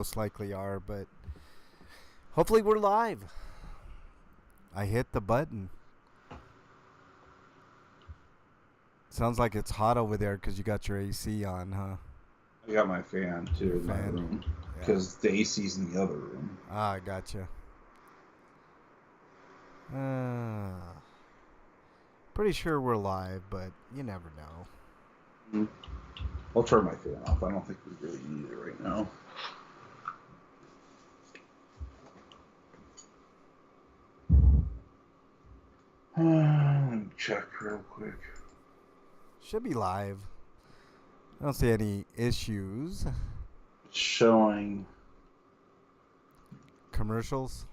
most likely are, but hopefully we're live. I hit the button. Sounds like it's hot over there because you got your AC on, huh? I got my fan too Your in my fan? room Yeah. because the AC's in the other room. Ah, I gotcha. Pretty sure we're live, but you never know. I'll turn my fan off. I don't think we really need it right now. Let me check real quick. Should be live. I don't see any issues. It's showing. Commercials?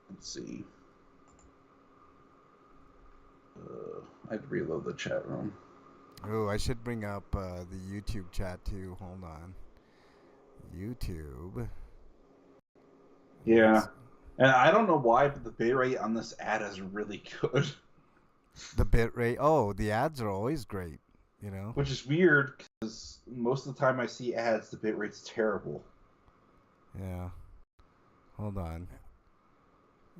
Let's see. I had to reload the chat room. Oh, I should bring up the YouTube chat too. Hold on. YouTube. Yeah. And I don't know why, but the bitrate on this ad is really good. The bitrate. Oh, the ads are always great, you know? Which is weird because most of the time I see ads, the bitrate's terrible. Yeah. Hold on.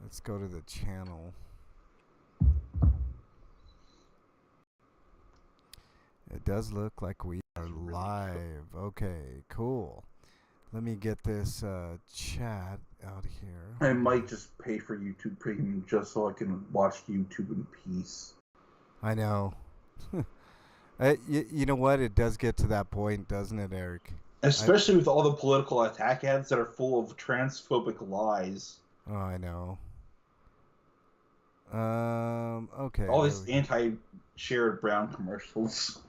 Let's go to the channel. It does look like we are live. Okay, cool. Let me get this chat out here. I might just pay for YouTube Premium just so I can watch YouTube in peace. I know. You know what? It does get to that point, doesn't it, Eric? Especially with all the political attack ads that are full of transphobic lies. Oh, I know. Okay. All these anti-Sherrod Brown commercials.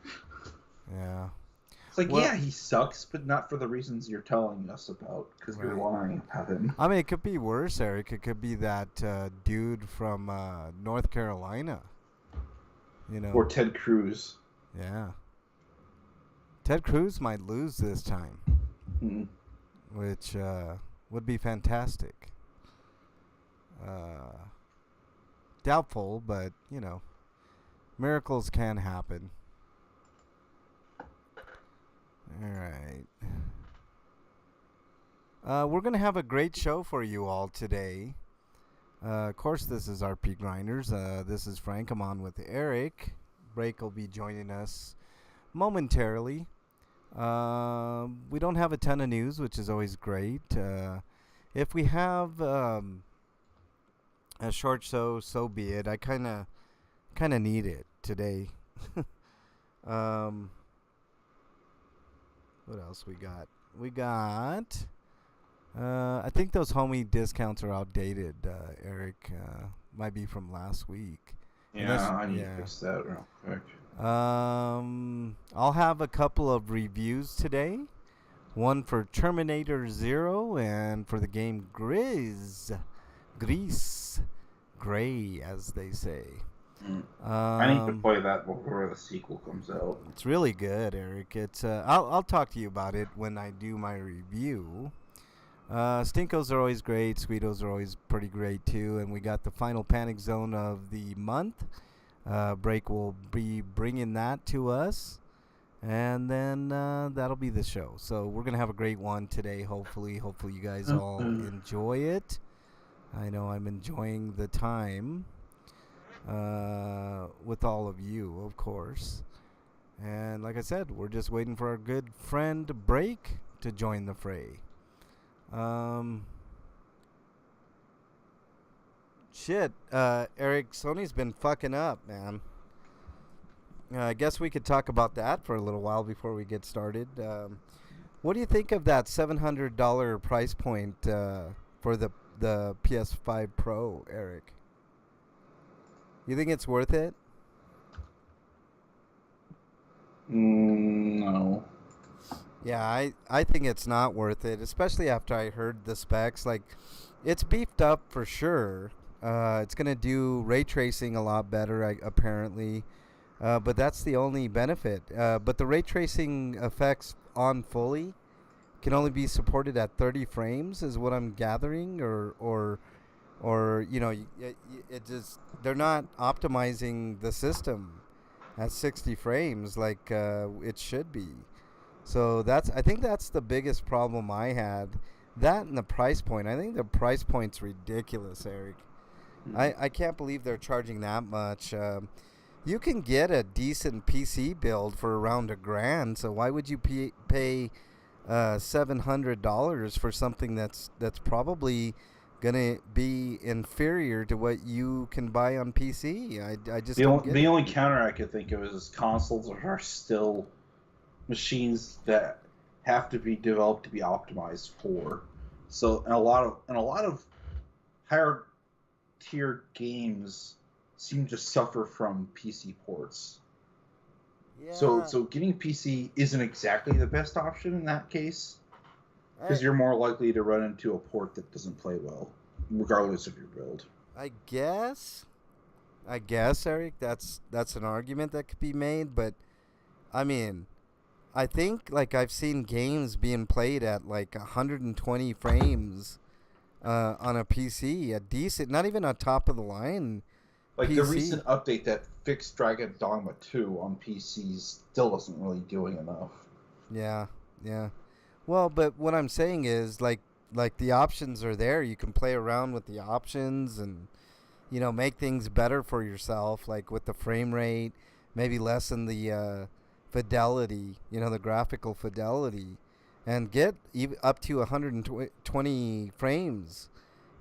Yeah. It's like, yeah, he sucks, but not for the reasons you're telling us about, because you're lying about him. I mean, it could be worse, Eric. It could be that dude from North Carolina. You know. Or Ted Cruz. Yeah. Ted Cruz might lose this time, which would be fantastic. Doubtful, but, you know, miracles can happen. All right. We're going to have a great show for you all today. Of course, this is RPGrinders. This is Frank. I'm on with Eric. Break will be joining us momentarily. We don't have a ton of news, which is always great. If we have a short show, so be it. I kind of need it today. What else we got? We got. I think those homie discounts are outdated, Eric. Might be from last week. Yeah, I need to fix that real quick. I'll have a couple of reviews today. One for Terminator Zero and for the game Grease, Gray, as they say. I need to play that before the sequel comes out. It's really good, Eric. It's I'll talk to you about it when I do my review. Stinkos are always great. Sweetos are always pretty great too. And we got the final panic zone of the month. Break will be bringing that to us, and then that'll be the show. So we're gonna have a great one today. Hopefully you guys all enjoy it. I know I'm enjoying the time with all of you, of course. And like I said, we're just waiting for our good friend Break to join the fray. Eric, Sony's been fucking up, man. I guess we could talk about that for a little while before we get started. What do you think of that $700 price point for the PS5 Pro, Eric? You think it's worth it? No. Yeah, I think it's not worth it, especially after I heard the specs. Like, it's beefed up for sure. It's going to do ray tracing a lot better, apparently. But that's the only benefit. But the ray tracing effects on fully can only be supported at 30 frames, is what I'm gathering. Or you know, it just, they're not optimizing the system at 60 frames like it should be. So I think that's the biggest problem I had. That and the price point. I think the price point's ridiculous, Eric. Hmm. I can't believe they're charging that much. You can get a decent PC build for around $1,000. So why would you pay $700 for something that's probably gonna be inferior to what you can buy on PC? I just don't get The it. only counter I could think of is consoles are still machines that have to be developed to be optimized for. So, and a lot of higher tier games seem to suffer from PC ports. Yeah, So getting PC isn't exactly the best option in that case I because you're more likely to run into a port that doesn't play well, regardless of your build. I guess I guess, Eric, that's an argument that could be made, but I mean, I think like I've seen games being played at like 120 frames on a PC, a decent, not even a top of the line Like the PC. recent update that fixed Dragon Dogma 2 on PCs still isn't really doing enough. Yeah, yeah. Well, but what I'm saying is like the options are there. You can play around with the options and make things better for yourself, like with the frame rate, maybe lessen the fidelity, the graphical fidelity, and get up to 120 frames.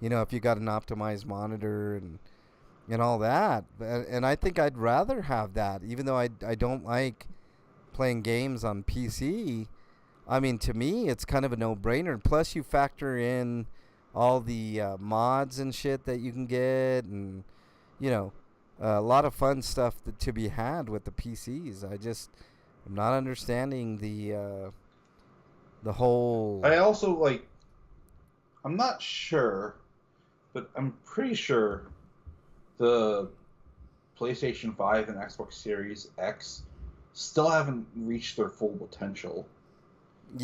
If you got an optimized monitor and all that, and I think I'd rather have that, even though I don't like playing games on PC. I mean, to me, it's kind of a no-brainer. Plus, you factor in all the mods and shit that you can get, and you know, a lot of fun stuff to be had with the PCs. I'm not understanding the whole. I also like. I'm not sure, but I'm pretty sure the PlayStation 5 and Xbox Series X still haven't reached their full potential.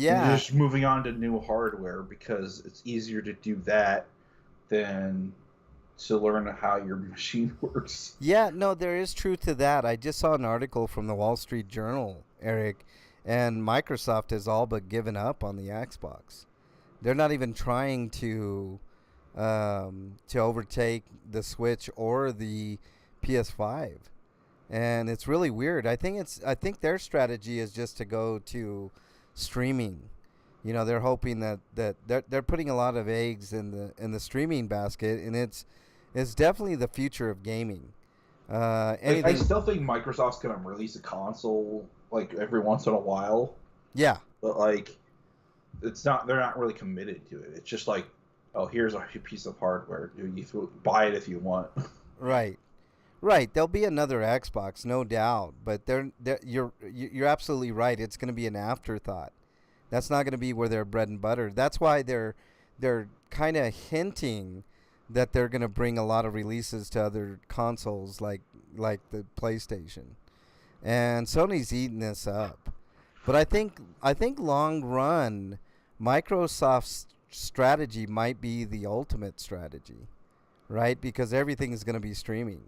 And they're Yeah, just moving on to new hardware because it's easier to do that than to learn how your machine works. yeah, no, there is truth to that. I just saw an article from the Wall Street Journal, Eric, and Microsoft has all but given up on the Xbox. They're not even trying to overtake the Switch or the PS5, and it's really weird. I think their strategy is just to go to streaming. They're hoping that they're putting a lot of eggs in the streaming basket, and it's definitely the future of gaming. Like I Anything, still think Microsoft's gonna release a console like every once in a while, yeah, but like it's not they're not really committed to it. It's just like, oh, here's a piece of hardware. You buy it if you want. right. Right, there'll be another Xbox, no doubt, but you're absolutely right. It's going to be an afterthought. That's not going to be where their bread and butter. That's why they're kind of hinting that they're going to bring a lot of releases to other consoles like the PlayStation. And Sony's eating this up. But I think long run Microsoft's strategy might be the ultimate strategy, right? Because everything is going to be streaming.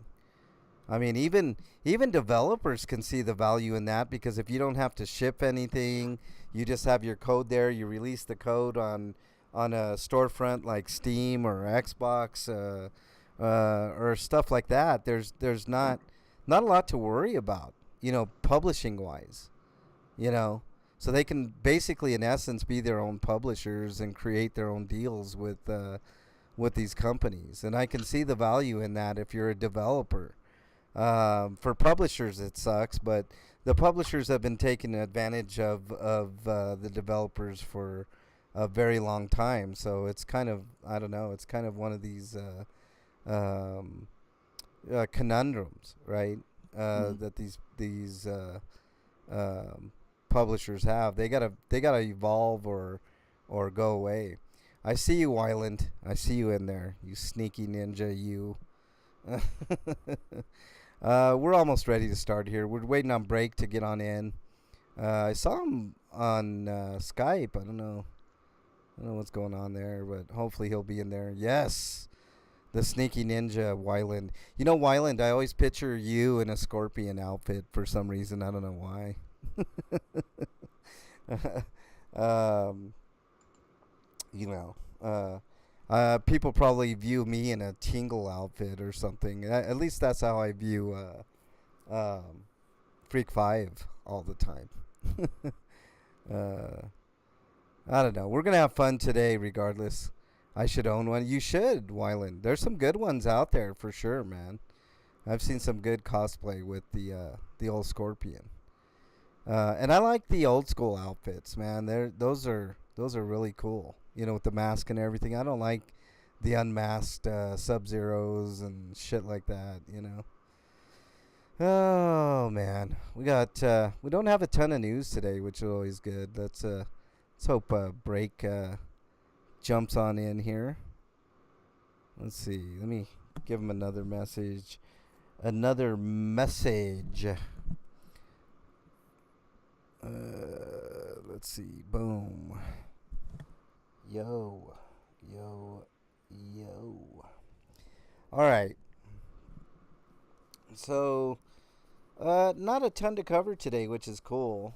I mean, even developers can see the value in that because if you don't have to ship anything, you just have your code there. You release the code on a storefront like Steam or Xbox or stuff like that. There's not a lot to worry about, publishing wise, you know. So they can basically, in essence, be their own publishers and create their own deals with these companies. And I can see the value in that if you're a developer. For publishers, it sucks, but the publishers have been taking advantage of the developers for a very long time. So it's kind of, I don't know, it's kind of one of these um, conundrums, right? Mm. That these publishers have. They gotta evolve or go away. I see you, Wyland. I see you in there. You sneaky ninja, you. We're almost ready to start here. We're waiting on Break to get on in. I saw him on Skype. I don't know what's going on there, but hopefully he'll be in there. Yes, the sneaky ninja, Wyland. Wyland, I always picture you in a scorpion outfit for some reason. I don't know why. um, you know, people probably view me in a tingle outfit or something. At least that's how I view Freak Five all the time. uh, I don't know. We're gonna have fun today, regardless. I should own one. You should, Wyland. There's some good ones out there for sure, man. I've seen some good cosplay with the old Scorpion. And I like the old school outfits, man. Those are really cool. You know, with the mask and everything. I don't like the unmasked Sub-Zeros and shit like that. You know. Oh man, we don't have a ton of news today, which is always good. Let's hope Break jumps on in here. Let's see. Let me give him another message. Another message. Let's see. Boom. Yo. All right. So, not a ton to cover today, which is cool.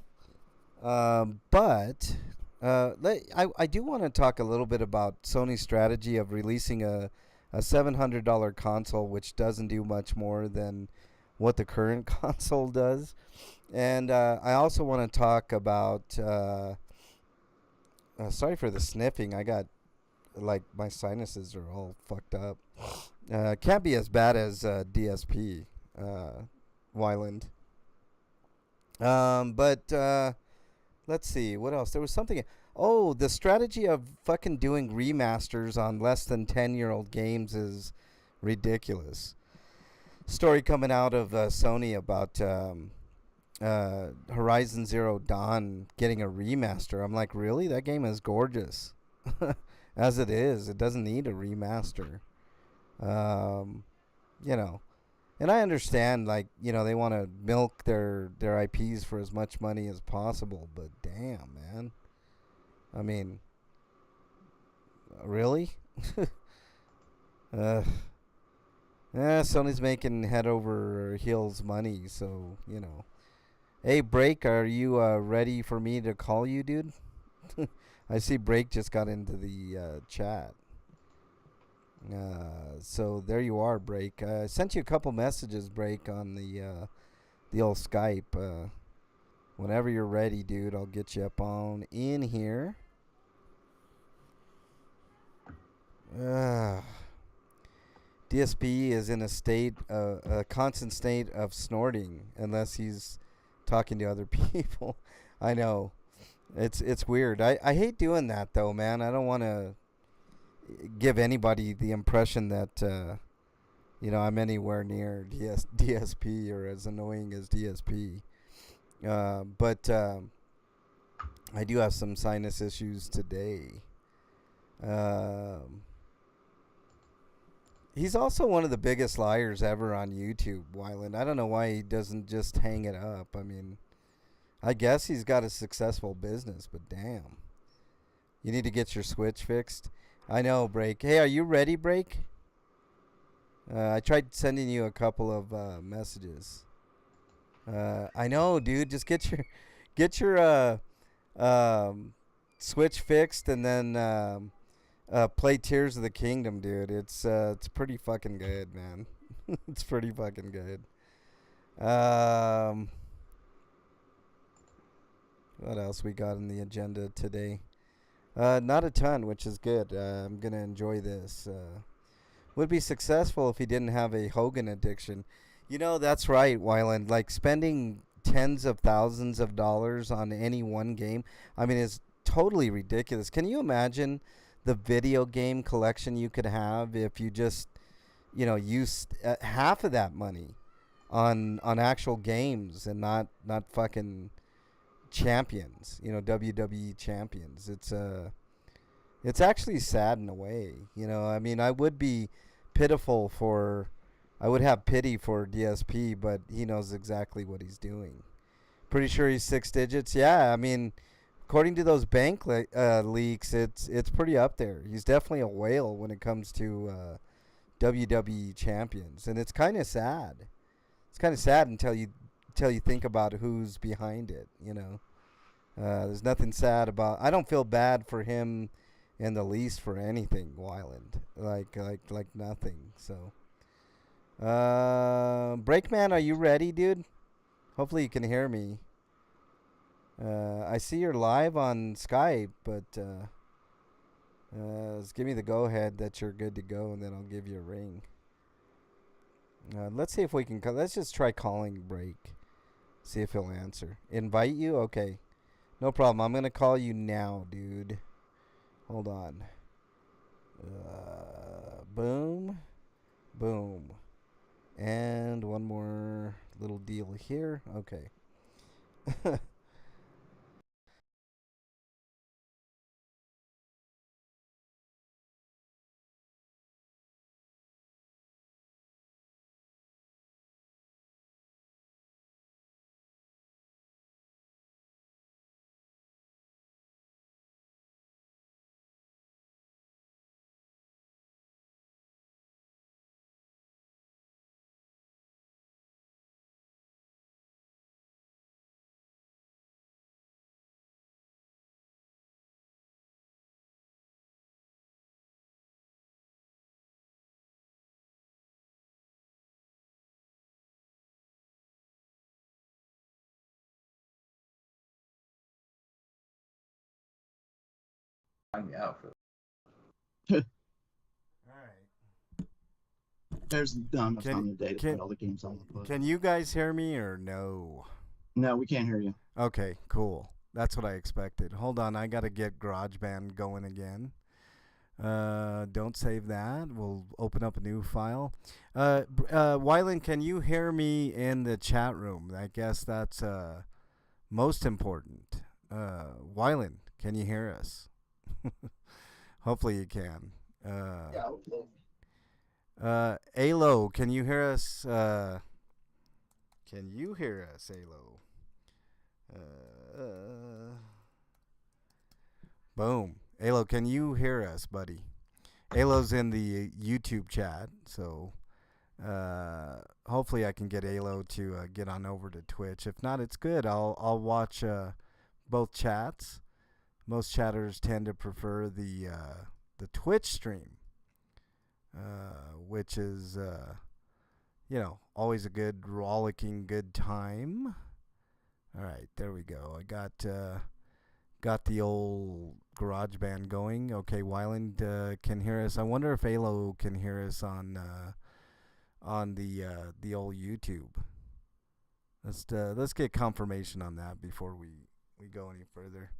But I do want to talk a little bit about Sony's strategy of releasing a $700 console, which doesn't do much more than what the current console does. And I also want to talk about. Sorry for the sniffing. I got like my sinuses are all fucked up. Can't be as bad as DSP, Wyland. But let's see what else. There was something. Oh, the strategy of fucking doing remasters on less than 10-year-old games is ridiculous. Story coming out of Sony about Horizon Zero Dawn getting a remaster. I'm like, really? That game is gorgeous. As it is. It doesn't need a remaster. You know. And I understand, like, you know, they want to milk their IPs for as much money as possible, but damn, man. I mean, really? Yeah, Sony's making head over heels money, so, you know. Hey, Break, are you ready for me to call you, dude? I see Break just got into the chat. So there you are, Break. I sent you a couple messages, Break, on the old Skype. Whenever you're ready, dude, I'll get you up on in here. DSP is in a constant state of snorting unless he's talking to other people. I know. It's weird. I hate doing that, though, man. I don't want to give anybody the impression that you know, I'm anywhere near DSP or as annoying as DSP. But I do have some sinus issues today. He's also one of the biggest liars ever on YouTube, Wyland. I don't know why he doesn't just hang it up. I mean, I guess he's got a successful business, but damn. You need to get your Switch fixed. I know, Break. Hey, are you ready, Break? I tried sending you a couple of messages. I know, dude. Just get your Switch fixed and then play Tears of the Kingdom, dude. It's pretty fucking good, man. It's pretty fucking good. What else we got in the agenda today? Not a ton, which is good. I'm gonna enjoy this. Would be successful if he didn't have a Hogan addiction. You know, that's right, Wyland. Like spending tens of thousands of dollars on any one game, I mean, it's totally ridiculous. Can you imagine the video game collection you could have if you just, you know, used half of that money on actual games and not fucking champions, you know, WWE champions. It's actually sad in a way, you know. I mean, I would have pity for DSP, but he knows exactly what he's doing. Pretty sure he's 6 digits. Yeah, I mean, according to those bank leaks, it's pretty up there. He's definitely a whale when it comes to WWE champions, and it's kind of sad. It's kind of sad until you think about who's behind it, you know. There's nothing sad about. I don't feel bad for him in the least for anything, Wyland. Like nothing. So, Breakman, are you ready, dude? Hopefully you can hear me. I see you're live on Skype, but just give me the go ahead that you're good to go, and then I'll give you a ring. Let's see if we can. Let's just try calling Break. See if he'll answer. Invite you? Okay. No problem. I'm going to call you now, dude. Hold on. Boom. Boom. And one more little deal here. Okay. Find me out for All right. There's not enough time Can in the day to play all the games I want to play. can you guys hear me or no? No, we can't hear you. Okay, cool. That's what I expected. Hold on, I gotta get GarageBand going again. Don't save that. We'll open up a new file. Wyland, can you hear me in the chat room? I guess that's most important. Wyland, can you hear us? Hopefully you can. Yeah. Alo, can you hear us? Can you hear us, Alo? Boom. Alo, can you hear us, buddy? Alo's in the YouTube chat, so hopefully I can get Alo to get on over to Twitch. If not, it's good. I'll watch both chats. Most chatters tend to prefer the Twitch stream, which is always a good rollicking good time. All right, there we go. I got the old GarageBand going. Okay, Wyland can hear us. I wonder if Alo can hear us on the old YouTube. Let's get confirmation on that before we go any further.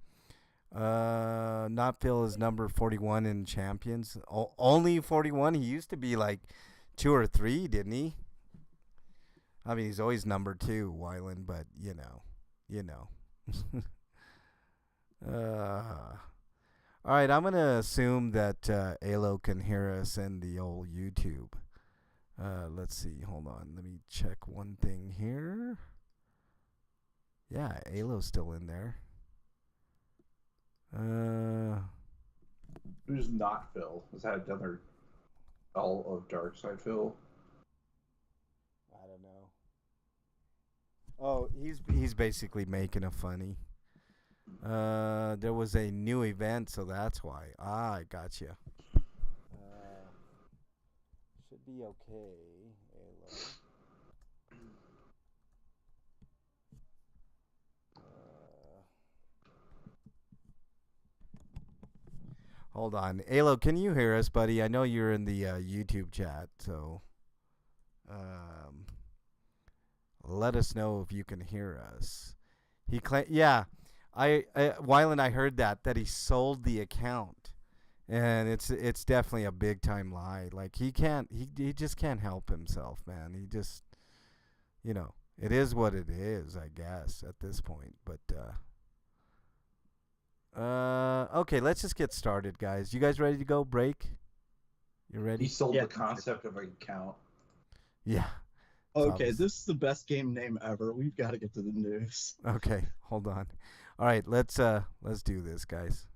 Not Phil is number 41 in champions. Only 41. He used to be like 2 or 3, didn't he? I mean, he's always number 2, Wyland, but you know. All right, I'm gonna assume that Alo can hear us in the old YouTube. Let's see. Hold on. Let me check one thing here. Yeah, Alo's still in there. who's not Phil. Is that another all of Darkside Phil? I don't know. Oh, he's basically making a funny. There was a new event, so that's why. I gotcha. Should be okay. Hold on. Alo, can you hear us, buddy? I know you're in the YouTube chat, so let us know if you can hear us. Yeah, Wyland, I heard that he sold the account, and it's definitely a big time lie. Like he just can't help himself, man. He just, it is what it is, I guess, at this point. But okay, let's just get started, guys. You guys ready to go? Break? You ready? He sold the concept of an account. Yeah. Okay, this is the best game name ever. We've got to get to the news. Okay, hold on. All right, let's do this, guys.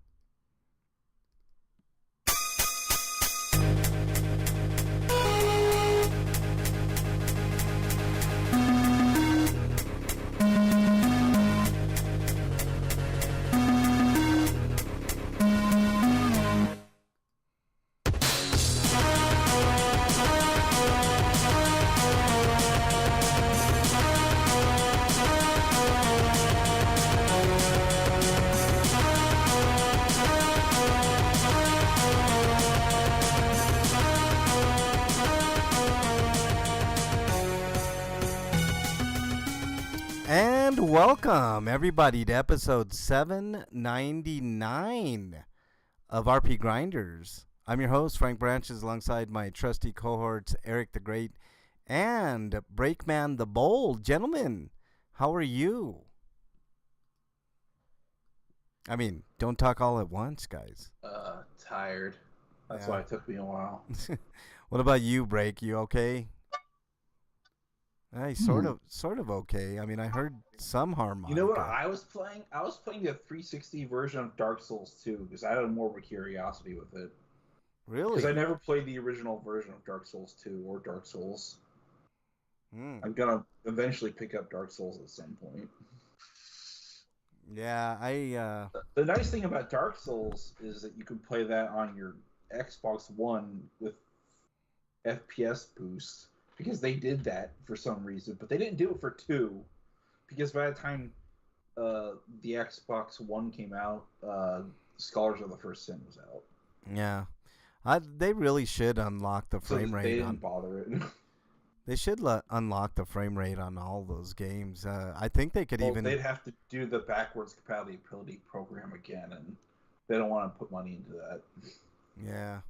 welcome everybody to episode 799 of RPGrinders. I'm your host, Frank Branches, alongside my trusty cohorts, Eric the Great and Breakman the Bold. Gentlemen, how are you? I mean, don't talk all at once, guys. Tired. That's Yeah. why it took me a while. What about you, Break? You okay? Hey, sort of okay. I mean, I heard some harmonica. You know what I was playing? I was playing the 360 version of Dark Souls 2 because I had more of a curiosity with it. Really? Because I never played the original version of Dark Souls 2 or Dark Souls. I'm gonna eventually pick up Dark Souls at some point. Yeah, The nice thing about Dark Souls is that you can play that on your Xbox One with FPS boost, because they did that for some reason, but they didn't do it for 2, because by the time the Xbox One came out, Scholars of the First Sin was out. Yeah. They really should unlock the frame So rate. they didn't bother it. They should unlock the frame rate on all those games. I think they could even. They'd have to do the backwards compatibility program again, and they don't want to put money into that. Yeah,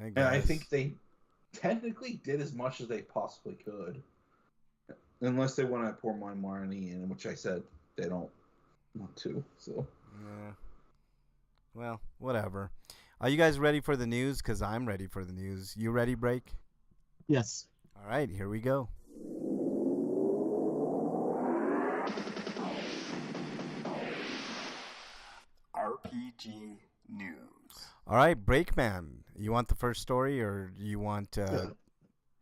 I guess. And I think they technically did as much as they possibly could, unless they want to pour more money in, which I said they don't want to. So. Yeah. Well, whatever. Are you guys ready for the news? Because I'm ready for the news. You ready, Break? Yes. All right, here we go. RPG news. All right, Breakman. You want the first story, or you want?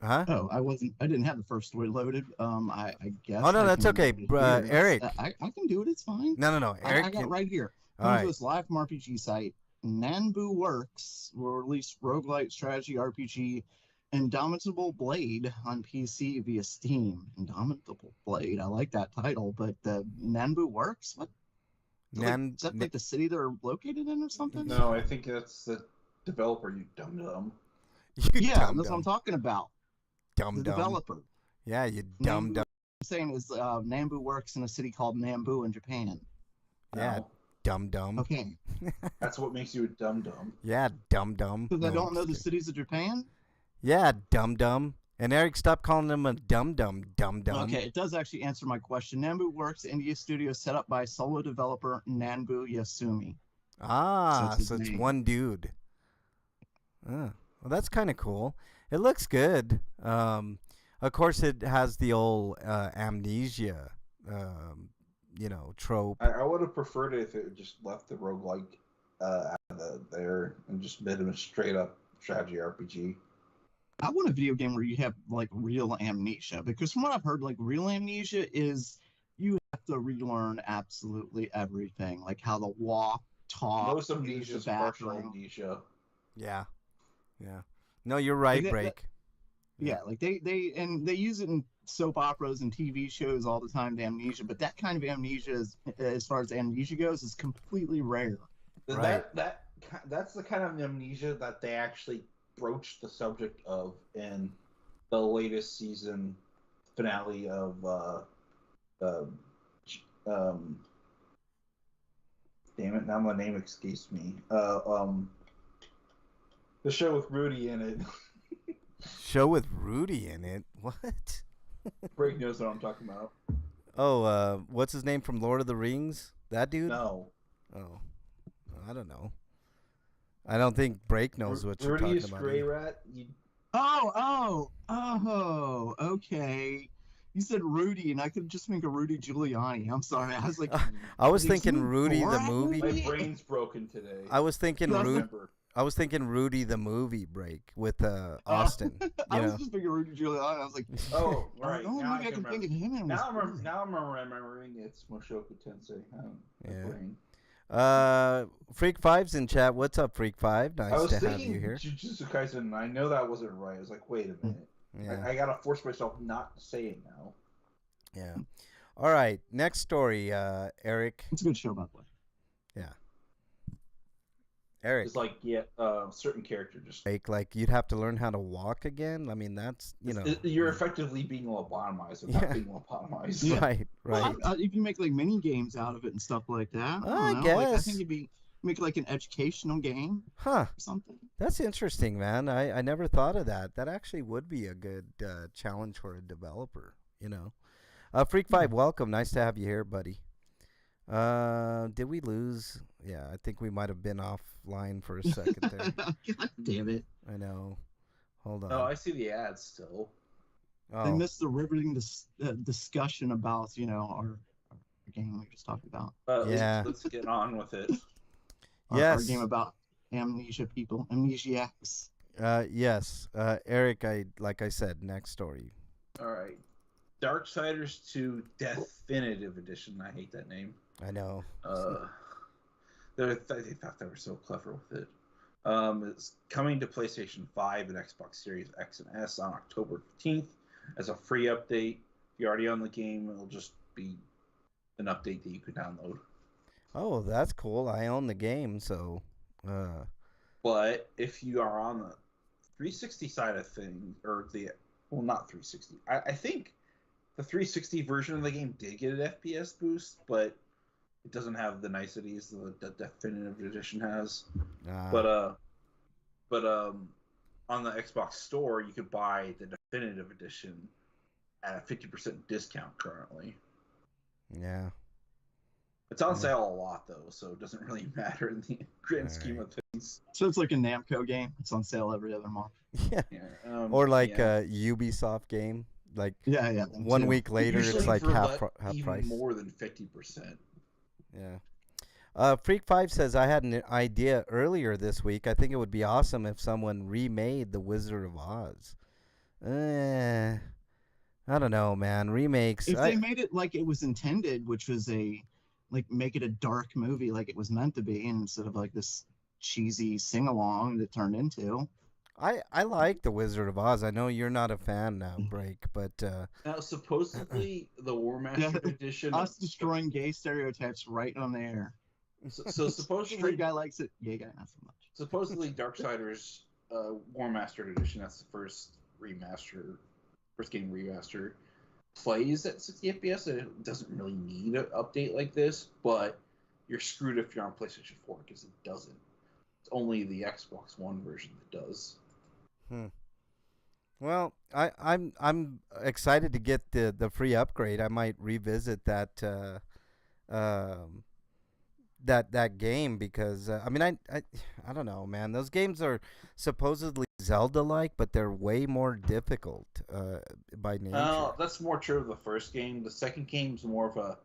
Huh? Oh, I didn't have the first story loaded. I guess. Oh no, I that's can okay. do it here. Eric. I can do it. It's fine. No. Eric. I got it right here. All Comes right. to us live from RPG site. Nanbu Works will release roguelite strategy RPG Indomitable Blade on PC via Steam. Indomitable Blade. I like that title, but Nanbu Works? What? Is that like the city they're located in or something? No, I think that's the developer, you dum-dum. Yeah, that's what I'm talking about. The developer. Yeah, you dumb. I'm saying is Nanbu Works in a city called Nambu in Japan. Yeah, No, dumb. Okay. that's what makes you a dum-dum. Yeah, dumb. Because I don't know the cities of Japan? Yeah, dumb. And Eric, stop calling him a dumb. Okay, it does actually answer my question. Nanbu Works, India studio set up by solo developer Nanbu Yasumi. So it's one dude. Well, that's kind of cool. It looks good. Of course, it has the old amnesia, trope. I would have preferred it if it just left the roguelike out of there and just made it a straight-up strategy RPG. I want a video game where you have like real amnesia, because from what I've heard, like real amnesia is you have to relearn absolutely everything, like how to walk, talk. Most amnesia is partial amnesia. Yeah. No, you're right, Like Break. Yeah, like they use it in soap operas and TV shows all the time, the amnesia, but that kind of amnesia is, as far as amnesia goes, is completely rare. Right. That's the kind of amnesia that they actually broached the subject of in the latest season finale of damn it, now my name escapes me. The show with Rudy in it. Show with Rudy in it? What? Break knows what I'm talking about. Oh, what's his name from Lord of the Rings? That dude? No. Oh, I don't know. I don't think Break knows what you're talking about. Rudy is Grey Rat. Oh, okay. You said Rudy, and I could just think of Rudy Giuliani. I'm sorry. I was like, I was thinking Rudy the movie. My brain's broken today. I was thinking remember. I was thinking Rudy the movie, Break, with Austin. I was just thinking Rudy Giuliani. I was like, oh, right. Oh, now maybe I can think of him. Now I'm remembering it's Mushoku Tensei. Freak Five's in chat. What's up, Freak Five? Nice I was to have thinking you here. Jujutsu Kaisen, and I know that wasn't right. I was like, wait a minute. Yeah. I gotta force myself not to say it now. Yeah. All right. Next story, Eric. It's a good show, by the way. Yeah. Eric. It's like certain character just Like you'd have to learn how to walk again. I mean, that's you're effectively being lobotomized or Yeah. not being lobotomized. Yeah. right. Well, if you make like mini games out of it and stuff like that, I don't know. Like, I guess. think it'd be make like an educational game Huh. or something. That's interesting, man. I never thought of that. That actually would be a good challenge for a developer. Freak 5, welcome. Nice to have you here, buddy. Did we lose? Yeah, I think we might have been offline for a second there. God damn it! I know. Hold on. Oh, I see the ads still. They missed the riveting discussion about our game we just talked about. Yeah. Let's get on with it. Our Yes. game about amnesiacs. Yes. Eric, like I said, next story. All right. Darksiders 2 Definitive Edition. I hate that name. I know. They thought they were so clever with it. It's coming to PlayStation 5 and Xbox Series X and S on October 15th as a free update. If you're already on the game, it'll just be an update that you can download. Oh, that's cool. I own the game, so. But if you are on the 360 side of things, not 360. I think the 360 version of the game did get an FPS boost, but it doesn't have the niceties that the Definitive Edition has. But on the Xbox Store, you could buy the Definitive Edition at a 50% discount currently. Yeah. It's on sale a lot though, so it doesn't really matter in the grand scheme of things. So it's like a Namco game. It's on sale every other month. Yeah. Or like a Ubisoft game. Like Yeah. 1 week later, Usually it's like for half even price. more than 50%. Yeah. Freak 5 says, I had an idea earlier this week. I think it would be awesome if someone remade The Wizard of Oz. I don't know, man. Remakes. If they made it like it was intended, which was make it a dark movie like it was meant to be, instead of like this cheesy sing-along that turned into. I like The Wizard of Oz. I know you're not a fan now, Break, but Now, supposedly, the War Master Edition... Us destroying gay stereotypes right on the air. So supposedly... Straight guy likes it, gay guy not so much. Supposedly, Darksiders War Master Edition, that's the first game remaster, plays at 60 FPS, and it doesn't really need an update like this, but you're screwed if you're on PlayStation 4, because it doesn't. It's only the Xbox One version that does. Well, I'm excited to get the free upgrade. I might revisit that that game because I don't know, man. Those games are supposedly Zelda-like, but they're way more difficult by nature. That's more true of the first game. The second game's more of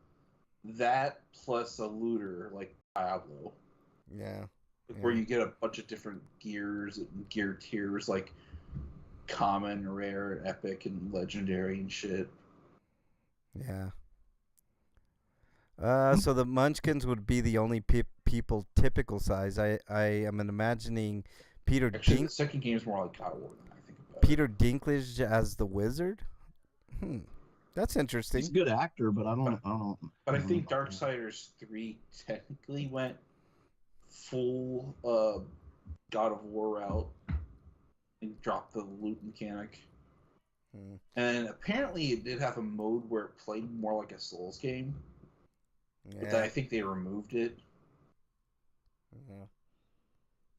that plus a looter like Diablo. Yeah. Where you get a bunch of different gears and gear tiers like common, rare, epic, and legendary and shit. Yeah. So the Munchkins would be the only people typical size. I am imagining The second game is more like God of War than I think about. Peter Dinklage as the wizard. That's interesting. He's a good actor, but I don't. But I think Darksiders 3 technically went full God of War route and dropped the loot mechanic. And apparently it did have a mode where it played more like a Souls game. Yeah. But I think they removed it. Yeah.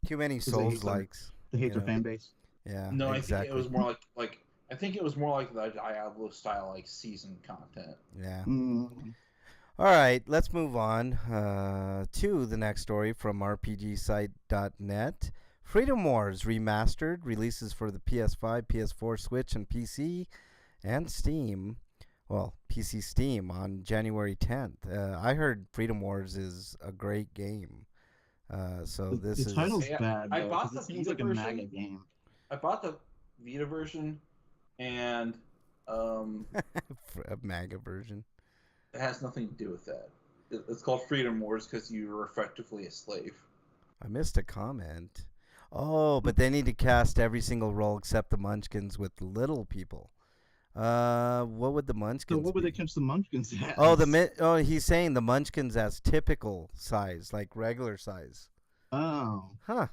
Too many Souls likes. They hate their fan base. Yeah. No, exactly. I think it was more like I think it was more like the Diablo style, like season content. Yeah. All right, let's move on to the next story from RPGsite.net. Freedom Wars Remastered releases for the PS5, PS4, Switch, and PC, and Steam. Well, PC Steam on January 10th. I heard Freedom Wars is a great game. So this is... The title's bad, I though, bought the it seems Vita like a version. MAGA game. I bought the Vita version, and a MAGA version. It has nothing to do with that. It's called Freedom Wars because you were effectively a slave. I missed a comment. Oh, but they need to cast every single role except the Munchkins with little people. What would the Munchkins? So what would be? they catch the Munchkins as? Oh, he's saying the Munchkins as typical size, like regular size. Oh, Huh.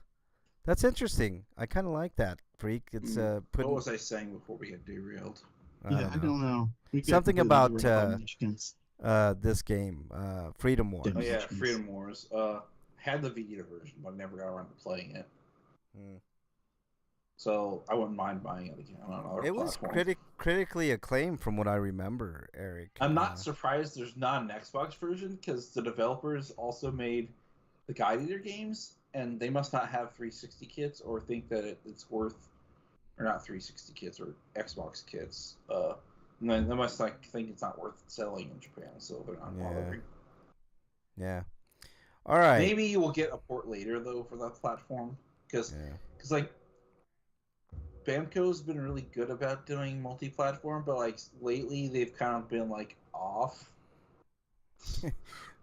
That's interesting. I kind of like that, Freak. It's What putting. was I saying before we get derailed? I yeah, don't I know. don't know. We get Something completely about derailed by Munchkins. this game, Freedom The Oh Wars. yeah, Munchkins. Freedom Wars. Had the Vita version, but I never got around to playing it. Hmm. So I wouldn't mind buying it again on another It was platform. critically acclaimed from what I remember, Eric. I'm not surprised there's not an Xbox version because the developers also made the Guide Eater games, and they must not have 360 kits or think that it's worth, or not 360 kits or Xbox kits. And then they must like think it's not worth selling in Japan, so they're not bothering. Yeah. All right. Maybe you will get a port later though for that platform because like Bamco's been really good about doing multi-platform, but like lately they've kind of been like off.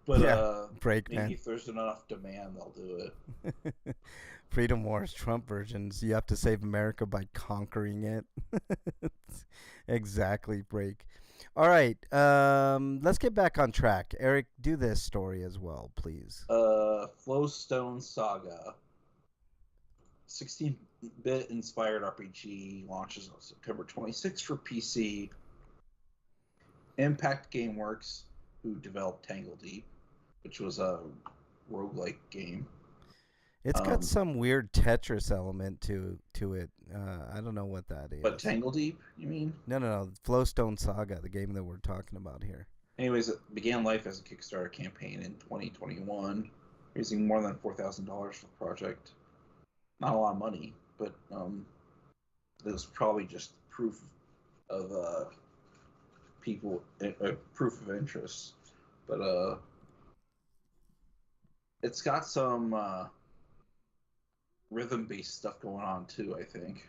But maybe if there's enough demand, they'll do it. Freedom Wars Trump versions. You have to save America by conquering it. Exactly, Break. All right. Let's get back on track. Eric, do this story as well, please. Flowstone Saga. 16-bit inspired RPG launches on September 26th for PC. Impact Gameworks, who developed Tangle Deep, which was a roguelike game. It's got some weird Tetris element to it. I don't know what that is. But Tangle Deep, you mean? No. Flowstone Saga, the game that we're talking about here. Anyways, it began life as a Kickstarter campaign in 2021, raising more than $4,000 for the project. Not a lot of money, but it was probably just proof of proof of interest. But it's got some rhythm-based stuff going on too, I think.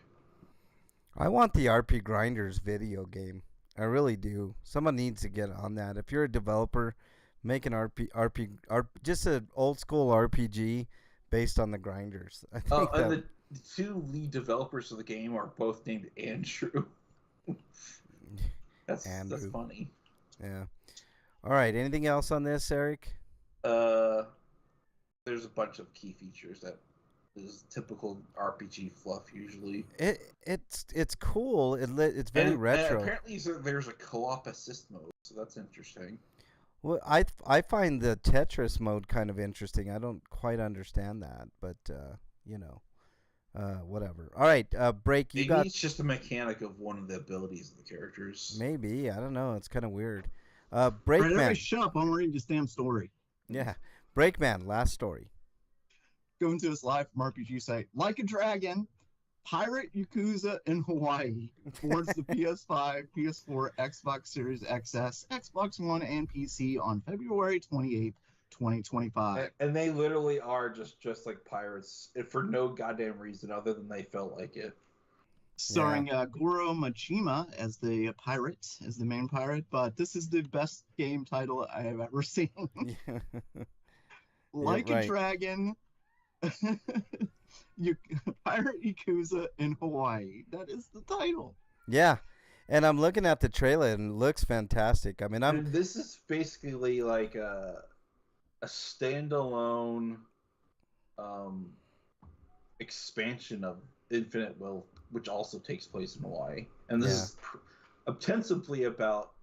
I want the RPGrinders video game. I really do. Someone needs to get on that. If you're a developer, make an just an old school RPG based on the grinders. I think and the two lead developers of the game are both named Andrew. That's funny. Yeah. All right. Anything else on this, Eric? There's a bunch of key features that is typical RPG fluff usually. It's cool. It's very retro. And apparently there's a co-op assist mode, so that's interesting. Well, I find the Tetris mode kind of interesting. I don't quite understand that, but whatever. All right, Break. Maybe it's just a mechanic of one of the abilities of the characters. Maybe, I don't know. It's kind of weird. Breakman. Right, everybody shut up. I'm reading this damn story. Yeah, Breakman. Last story. Going to this live from RPG site. Like a Dragon, Pirate Yakuza in Hawaii towards the PS5, PS4, Xbox Series XS, Xbox One, and PC on February 28th, 2025. And they literally are just like pirates, for no goddamn reason other than they felt like it. Starring Goro Majima as the pirate, as the main pirate, but this is the best game title I have ever seen. Like a Dragon, Pirate Yakuza in Hawaii. That is the title. Yeah, and I'm looking at the trailer and it looks fantastic. I mean, This is basically like a standalone expansion of Infinite Will, which also takes place in Hawaii, and this is ostensibly about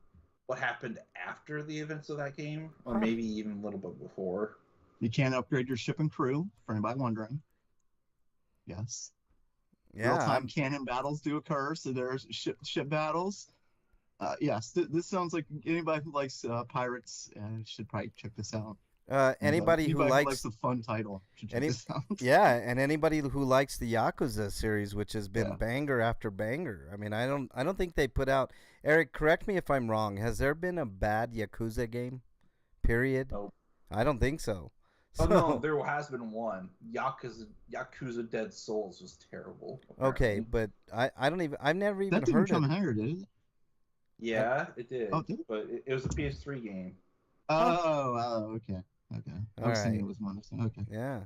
what happened after the events of that game, or maybe even a little bit before. You can upgrade your ship and crew, for anybody wondering. Yes. Yeah. Real-time canon battles do occur, so there's ship battles. Yes, this sounds like anybody who likes pirates should probably check this out. Anybody who likes the fun title should check this out. Yeah, and anybody who likes the Yakuza series, which has been banger after banger. I mean, I don't think they put out. Eric, correct me if I'm wrong. Has there been a bad Yakuza game? Period. No. I don't think so. No, there has been one. Yakuza Dead Souls was terrible. Apparently. Okay, but I've never even that heard didn't come of it. higher, did it? Yeah, it did. Oh, did it? But it was a PS3 game. Oh, okay. I was thinking it was one. Okay. Yeah.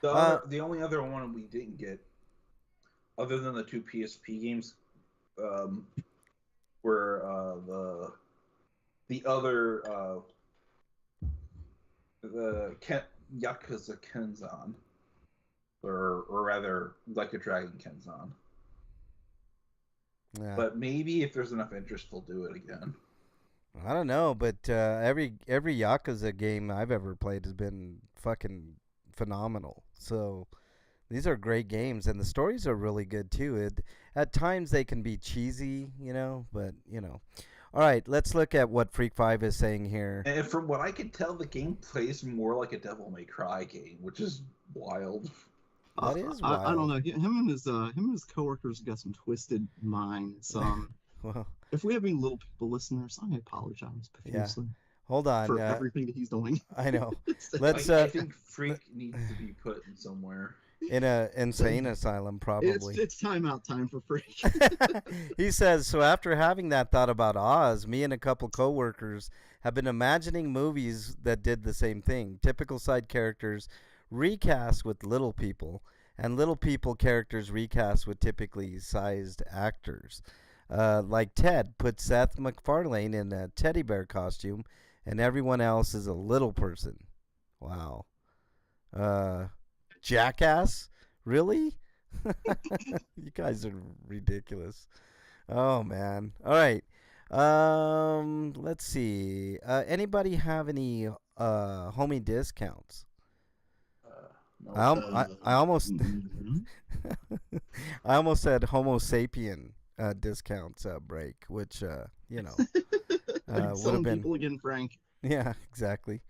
The only other one we didn't get, other than the two PSP games, were the other the Yakuza Kenzan, or rather, like a Dragon Kenzan. Yeah. But maybe if there's enough interest, they'll do it again. I don't know, but every Yakuza game I've ever played has been fucking phenomenal. So these are great games, and the stories are really good too. At times they can be cheesy, but All right, let's look at what Freak 5 is saying here. And from what I can tell, the game plays more like a Devil May Cry game, which is wild. That is wild. I don't know. Him and his coworkers got some twisted minds. Well, if we have any little people listeners, I apologize profusely. Hold on. For everything that he's doing. I know. I think Freak needs to be put in somewhere. In a insane asylum, probably. It's timeout time for Freak. He says, so after having that thought about Oz, me and a couple coworkers have been imagining movies that did the same thing. Typical side characters recast with little people, and little people characters recast with typically sized actors. Like Ted, put Seth MacFarlane in a teddy bear costume, and everyone else is a little person. Wow. Jackass? Really? You guys are ridiculous. Oh, man. All right. Let's see. Anybody have any homie discounts? No, I almost I almost said Homo sapien discounts break, which would have been people again, Frank. Yeah, exactly.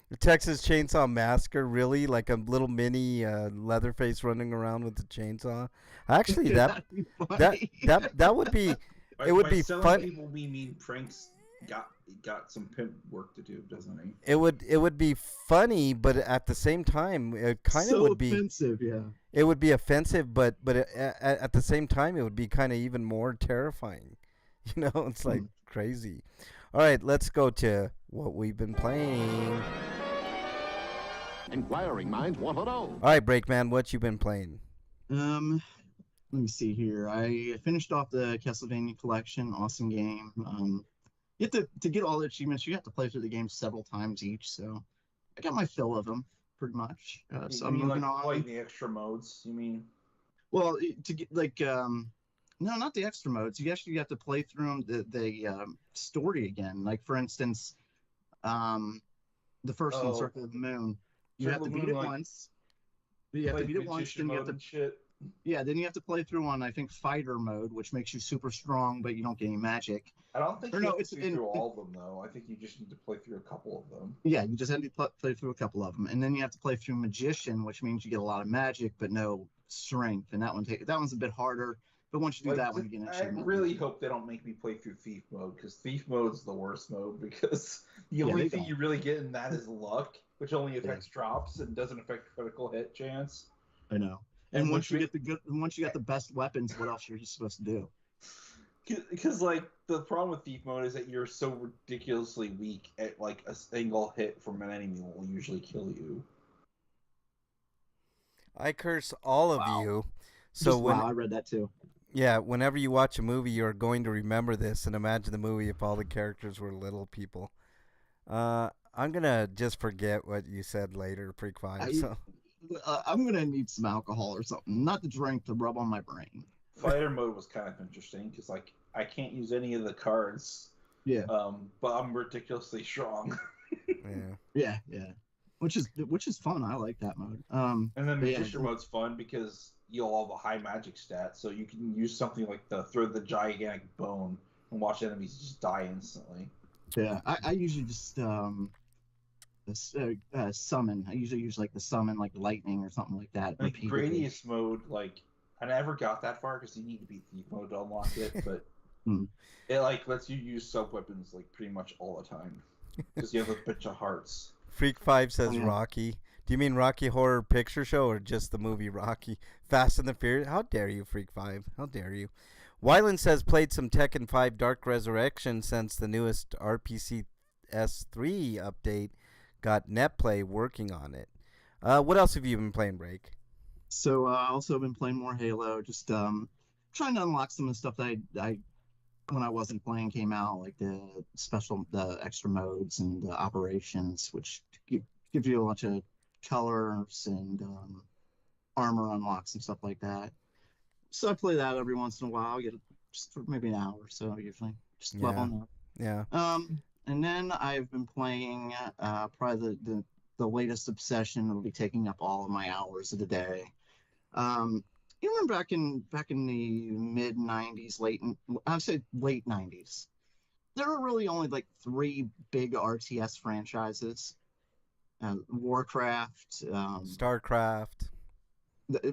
The Texas Chainsaw Massacre, really? Like a little mini Leatherface running around with the chainsaw? Actually, that would be it would be fun. People we mean Frank's got some pimp work to do, doesn't he? It would be funny, but at the same time, it kind of would be offensive. Yeah, it would be offensive, but at the same time, it would be kind of even more terrifying. It's like crazy. All right, let's go to what we've been playing. Inquiring minds want to know. All right, Breakman, what you been playing? Let me see here. I finished off the Castlevania collection. Awesome game. You have to get all the achievements. You have to play through the game several times each. So I got my fill of them, pretty much. So I'm moving on. Playing the extra modes, you mean? Well, to get no, not the extra modes. You actually have to play through the story again. Like for instance, the first one, Circle of the Moon. You have to beat it once. You have to beat it once, then you have to then you have to play through on, I think, fighter mode, which makes you super strong, but you don't get any magic. I don't think you have to play through all of them, though. I think you just need to play through a couple of them. Yeah, you just have to play through a couple of them, and then you have to play through Magician, which means you get a lot of magic but no strength, and that one's a bit harder. But once you do that one, you get an achievement. I really hope they don't make me play through Thief mode, because Thief mode is the worst mode, because the only thing you really get in that is luck, which only affects drops and doesn't affect critical hit chance. I know. And once you get the best weapons, what else are you supposed to do? Because the problem with Thief mode is that you're so ridiculously weak at like a single hit from an enemy will usually kill you. I curse all of you. So I read that too. Yeah, whenever you watch a movie, you're going to remember this and imagine the movie if all the characters were little people. I'm gonna just forget what you said later, Freak 5. I'm gonna need some alcohol or something, not to drink, to rub on my brain. Fighter mode was kind of interesting because I can't use any of the cards. Yeah. But I'm ridiculously strong. Yeah. Which is fun. I like that mode. And then Magician mode's fun because you'll have a high magic stat, so you can use something like throw the gigantic bone and watch enemies just die instantly. Yeah, I usually just summon. I usually use the summon, like lightning or something like that. Like Gradius mode, I never got that far because you need to beat Thief mode to unlock it, but it lets you use sub weapons pretty much all the time because you have a bunch of hearts. Freak 5 says Rocky. Do you mean Rocky Horror Picture Show or just the movie Rocky? Fast and the Furious? How dare you, Freak 5? How dare you? Wyland says played some Tekken 5 Dark Resurrection since the newest RPC S3 update got NetPlay working on it. What else have you been playing, Break? So I also been playing more Halo, just trying to unlock some of the stuff that I when I wasn't playing came out, like the extra modes and the operations, which give you a bunch of colors and armor unlocks and stuff like that. So I play that every once in a while. Just for maybe an hour or so usually. Just leveling up. Yeah. And then I've been playing probably the latest obsession will be taking up all of my hours of the day. You remember back in the mid '90s, I'd say late '90s, there were really only like 3 big RTS franchises: Warcraft, StarCraft.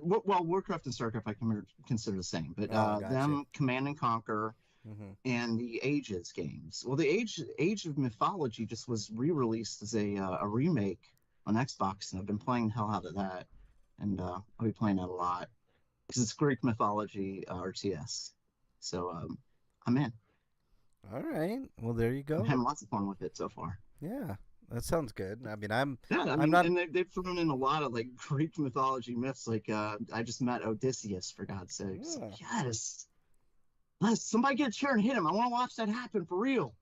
well, Warcraft and StarCraft I can consider the same, but Gotcha. them, Command and Conquer, Mm-hmm. and the Ages games. Well, the Age of Mythology just was re-released as a remake on Xbox, and I've been playing the hell out of that, and I'll be playing that a lot because it's Greek mythology RTS. So I'm in. All right. Well, there you go. I'm having lots of fun with it so far. Yeah, that sounds good. I mean, I'm I'm not. and they've thrown in a lot of like Greek mythology myths. Like I just met Odysseus, for God's sakes. Yeah. Yes. Somebody get a chair and hit him. I want to watch that happen for real.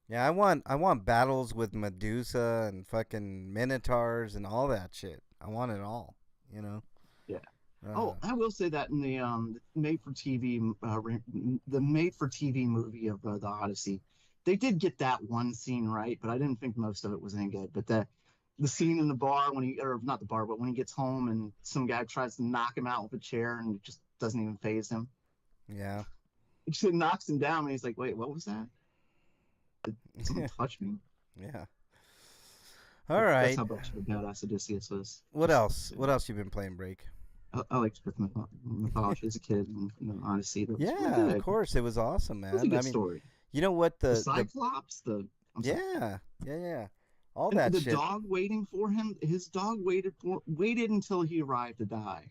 Yeah, I want battles with Medusa and fucking Minotaurs and all that shit. I want it all, you know. Yeah. I will say that in the made for TV movie of the Odyssey, they did get that one scene right, but I didn't think most of it was any good. But the scene in the bar or not the bar, but when he gets home and some guy tries to knock him out with a chair and it just doesn't even faze him. Yeah. He just knocks him down and he's like, "Wait, what was that? Did someone touch me?" Yeah. All right. That's how much of a badass Odysseus was. What else? What else you been playing, Break? I liked Greek mythology as a kid, and Odyssey. Yeah, of course, it was awesome, man. It was a good story. You know what the Cyclops, yeah. All that the shit. The dog waiting for him. His dog waited until he arrived to die.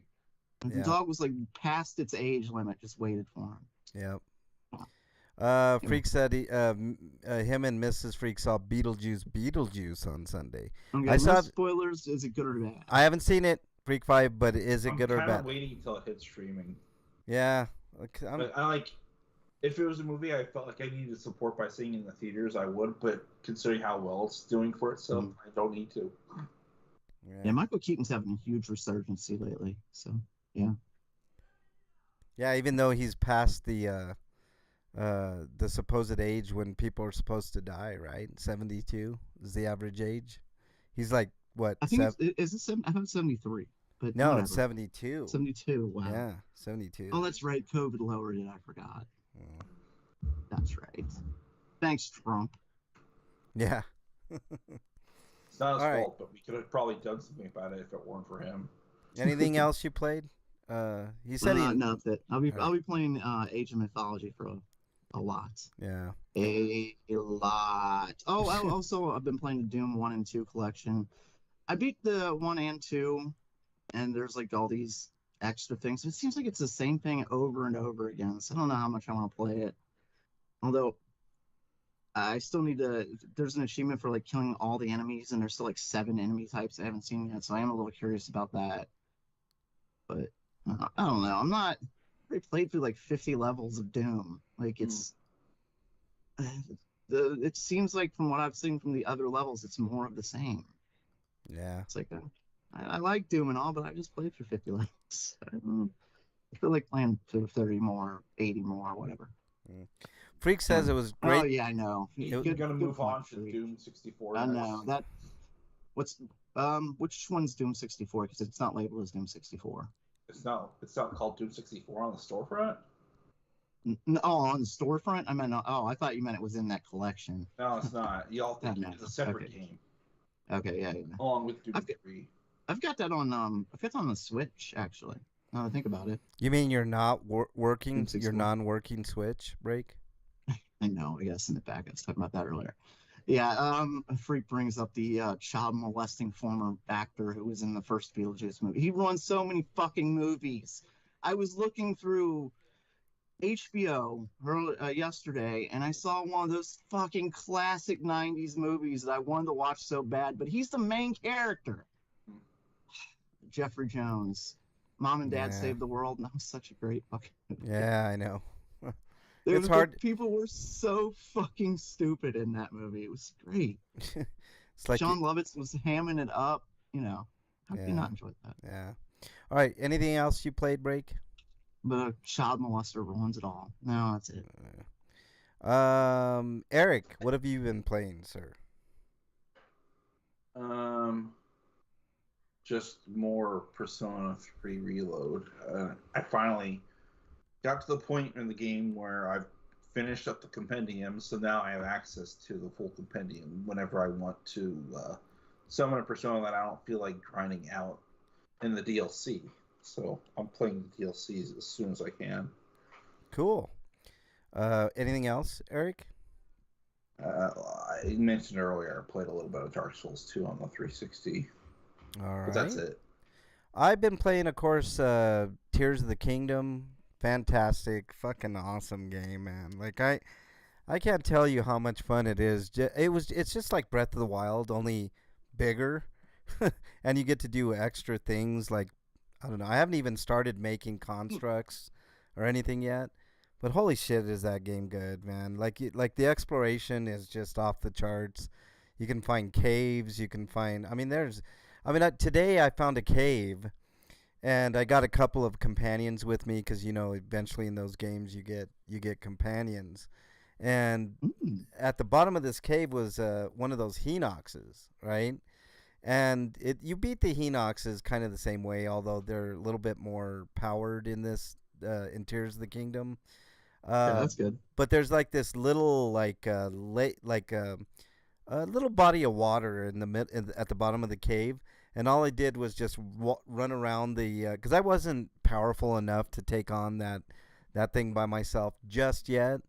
The dog was like past its age limit, just waited for him. Yep. Freak said him and Mrs. Freak saw Beetlejuice on Sunday. Okay, I saw spoilers. Is it good or bad? I haven't seen it, Freak 5, but is it good or bad? I'm waiting until it hits streaming. Yeah. But I like. If it was a movie I felt like I needed to support by seeing it in the theaters, I would. But considering how well it's doing for itself, I don't need to. Yeah, Michael Keaton's having a huge resurgence lately. So yeah. Yeah, even though he's past the supposed age when people are supposed to die, right? 72 is the average age. He's like what? I think I have 73, but no, whatever. it's 72. 72. Wow. Yeah, 72. Oh, that's right. COVID lowered it. I forgot. That's right. Thanks, Trump. Yeah. It's not his fault, but we could have probably done something about it if it weren't for him. Anything else you played? He said he. No, that's it. I'll be playing Age of Mythology for a lot. Yeah. A lot. Oh, also I've been playing the Doom 1 and 2 collection. I beat the 1 and 2, and there's like all these extra things. It seems like it's the same thing over and over again. So I don't know how much I want to play it. Although I still need to. There's an achievement for like killing all the enemies, and there's still like 7 enemy types I haven't seen yet. So I am a little curious about that. But I don't know. I played through like 50 levels of Doom. Like it's it seems like from what I've seen from the other levels, it's more of the same. Yeah. It's like I like Doom and all, but I just played through 50 levels. I feel like playing through 30 more, 80 more, whatever. Freak says it was great. Oh yeah, I know. You're gonna move on to Doom 64. I know that. Which one's Doom 64? Because it's not labeled as Doom 64. It's not called Doom 64 on the storefront. No, on the storefront. I thought you meant it was in that collection. No, it's not. Y'all think it's a separate game. Okay, yeah. Along with Doom 3. I've got that on the Switch actually. Now that I think about it. You mean you're not working? Your non-working Switch, Break? I know. I guess in the back. I was talking about that earlier. Yeah. A Freak brings up the child molesting former actor who was in the first Beetlejuice movie. He runs so many fucking movies. I was looking through HBO yesterday, and I saw one of those fucking classic 90s movies that I wanted to watch so bad, but he's the main character. Jeffrey Jones. Mom and Dad Saved the World, and that was such a great fucking movie. Yeah, I know. It's hard. People were so fucking stupid in that movie. It was great. It's like John Lovitz was hamming it up. How can you not enjoy that? Yeah. All right. Anything else you played, Break? The child molester ruins it all. No, that's it. Eric, what have you been playing, sir? Just more Persona 3 Reload. I finally got to the point in the game where I've finished up the compendium, so now I have access to the full compendium whenever I want to summon a persona that I don't feel like grinding out in the DLC. So I'm playing the DLCs as soon as I can. Cool. Anything else, Eric? I mentioned earlier I played a little bit of Dark Souls 2 on the 360. All right. But that's it. I've been playing, of course, Tears of the Kingdom. Fantastic, fucking awesome game, man. Like I can't tell you how much fun it is. It's just like Breath of the Wild, only bigger, and you get to do extra things. Like I don't know, I haven't even started making constructs or anything yet, but holy shit, is that game good, man? Like the exploration is just off the charts. You can find caves. You can find. Today I found a cave. And I got a couple of companions with me because eventually in those games you get companions. And at the bottom of this cave was one of those Hinoxes, right? And you beat the Hinoxes kind of the same way, although they're a little bit more powered in this in Tears of the Kingdom. Yeah, that's good. But there's like this little a little body of water at the bottom of the cave. And all I did was just run around because I wasn't powerful enough to take on that thing by myself just yet.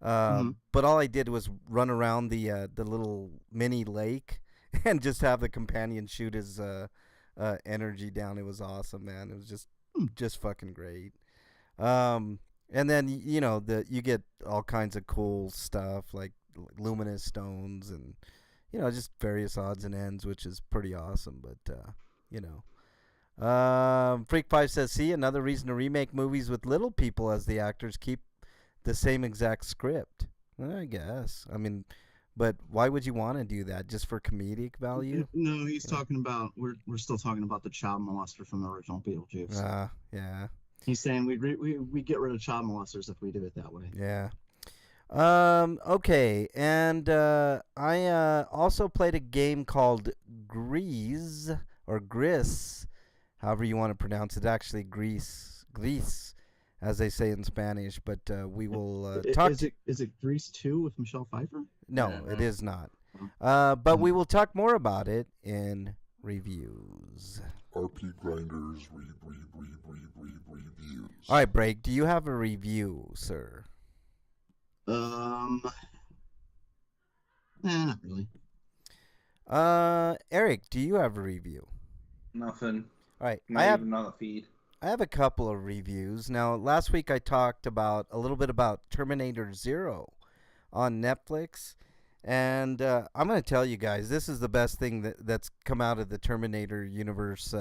But all I did was run around the little mini lake and just have the companion shoot his energy down. It was awesome, man. It was just fucking great. And then you get all kinds of cool stuff like luminous stones and just various odds and ends, which is pretty awesome. But Freak 5 says, see, another reason to remake movies with little people as the actors keep the same exact script. I guess. I mean, but why would you want to do that? Just for comedic value? No, he's talking about we're still talking about the child molester from the original Beetlejuice. Yeah. He's saying we get rid of child molesters if we do it that way. Yeah. Okay, and I also played a game called Grease, or Gris, however you want to pronounce it. Actually, Gris, as they say in Spanish, but we will talk... Is it Grease 2 with Michelle Pfeiffer? No, it is not. But we will talk more about it in reviews. RPGrinders reviews. All right, Break, do you have a review, sir? Not really. Eric, do you have a review? Nothing. All right, Not even on the feed. I have a couple of reviews. Now, last week I talked a little bit about Terminator Zero on Netflix, and I'm going to tell you guys, this is the best thing that's come out of the Terminator universe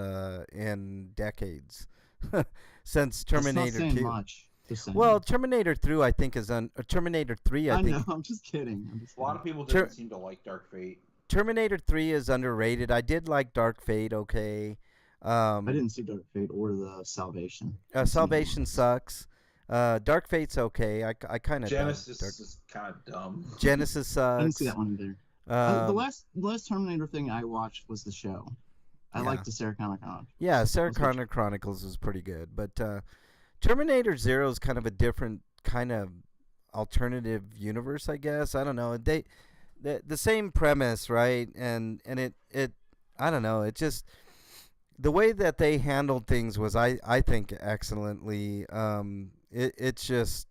in decades, since Terminator 2. That's not saying much. Well, Terminator 3, I think, Terminator 3, I think... know, I'm just kidding. A lot of people didn't seem to like Dark Fate. Terminator 3 is underrated. I did like Dark Fate, okay. I didn't see Dark Fate or the Salvation. Salvation sucks. Dark Fate's okay. I kind of... Genesis is kind of dumb. Genesis sucks. I didn't see that one either. The last Terminator thing I watched was the show. I liked the Sarah Connor Chronicles. Yeah, Sarah Connor Chronicles was pretty good, but... Terminator Zero is kind of a different kind of alternative universe, I guess. I don't know. The same premise, right? And it I don't know. It just the way that they handled things was I think excellently. It's just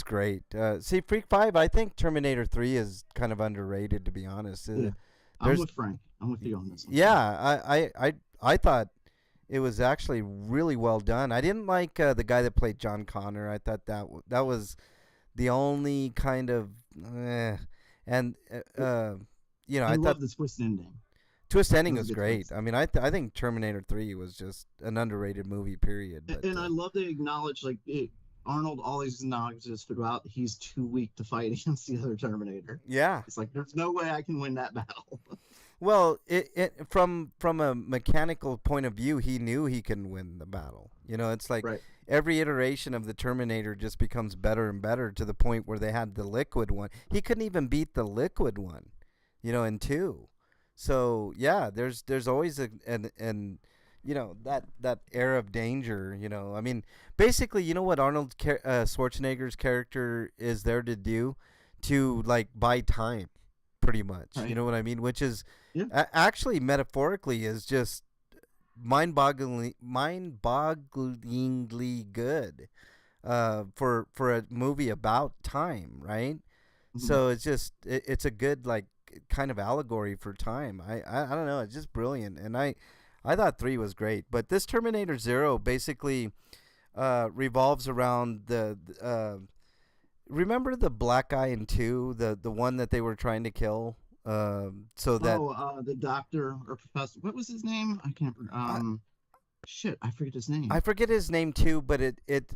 great. See, Freak 5, I think Terminator 3 is kind of underrated, to be honest. Yeah. I'm with Frank. I'm with you on this one. Yeah, I thought it was actually really well done. I didn't like the guy that played John Connor. I thought that was the only kind of I love the twist ending. Twist ending was great. Twist. I mean, I think Terminator 3 was just an underrated movie, period. But, and I love they acknowledge, Arnold always acknowledges throughout he's too weak to fight against the other Terminator. Yeah. It's like, there's no way I can win that battle. Well, from a mechanical point of view, he knew he can win the battle. You know, it's like Right. every iteration of the Terminator just becomes better and better to the point where they had the liquid one. He couldn't even beat the liquid one, you know, in 2. So yeah, there's always an you know that air of danger. You know, I mean, basically, you know what Schwarzenegger's character is there to do, to like buy time, pretty much. You Right. know what I mean? Which is Yeah. actually metaphorically is just mind-bogglingly good for a movie about time, right? Mhm. So it's a good like kind of allegory for time. I don't know, it's just brilliant, and I thought 3 was great, but this Terminator Zero basically revolves around remember the black guy in 2, the one that they were trying to kill, so that Oh, the doctor or professor. What was his name? I can't. I, Shit, I forget his I name. forget his name too, but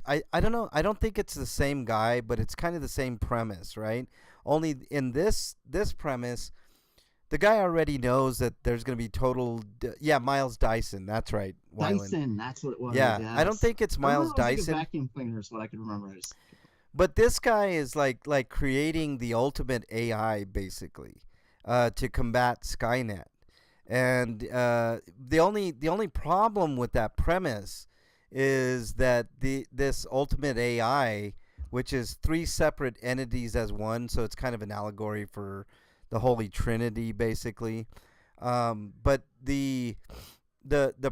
I don't know. I don't think it's the same guy, but it's kind of the same premise, right? Only in this premise, the guy already knows that there's going to be yeah, Miles Dyson. That's right, Wyland. Dyson. That's what it was. Yeah, I don't Yes. think it's I remember Miles it was like a Dyson, vacuum cleaner is what I could remember. I just. but this guy is like creating the ultimate AI basically to combat Skynet. And the only problem with that premise is that this ultimate AI, which is 3 separate entities as one, so it's kind of an allegory for the Holy Trinity, basically. But the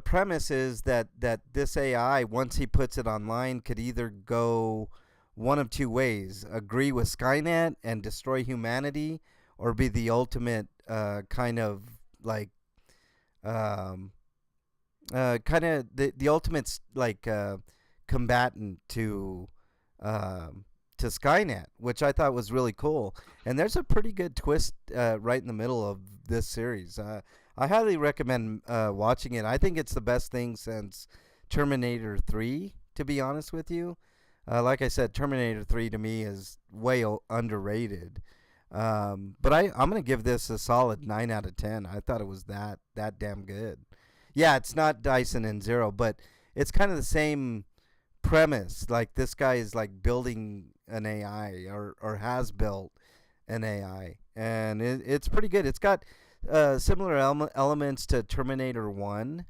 premise is that this AI, once he puts it online, could either go one of 2 ways: agree with Skynet and destroy humanity, or be the ultimate kind of like um, kind of the ultimate combatant to Skynet, which I thought was really cool. And there's a pretty good twist right in the middle of this series. I highly recommend watching it. I think it's the best thing since Terminator 3, to be honest with you. Like I said, Terminator 3 to me is way underrated. But I'm gonna give this a solid 9 out of 10. I thought it was that damn good. Yeah, it's not Dyson and Zero, but it's kind of the same premise. Like this guy is like building an AI, or has built an AI, and it's pretty good. It's got similar elements to Terminator 1.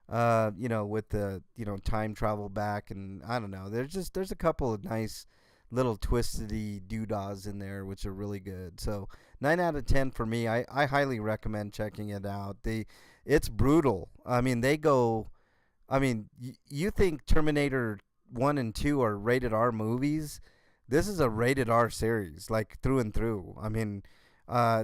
You know, with the time travel back, and I don't know. There's a couple of nice little twistedy doodahs in there, which are really good. So 9 out of 10 for me. I highly recommend checking it out. It's brutal. I mean, they go. I mean, you think Terminator 1 and 2 are rated R movies? This is a rated R series, like through and through. I mean,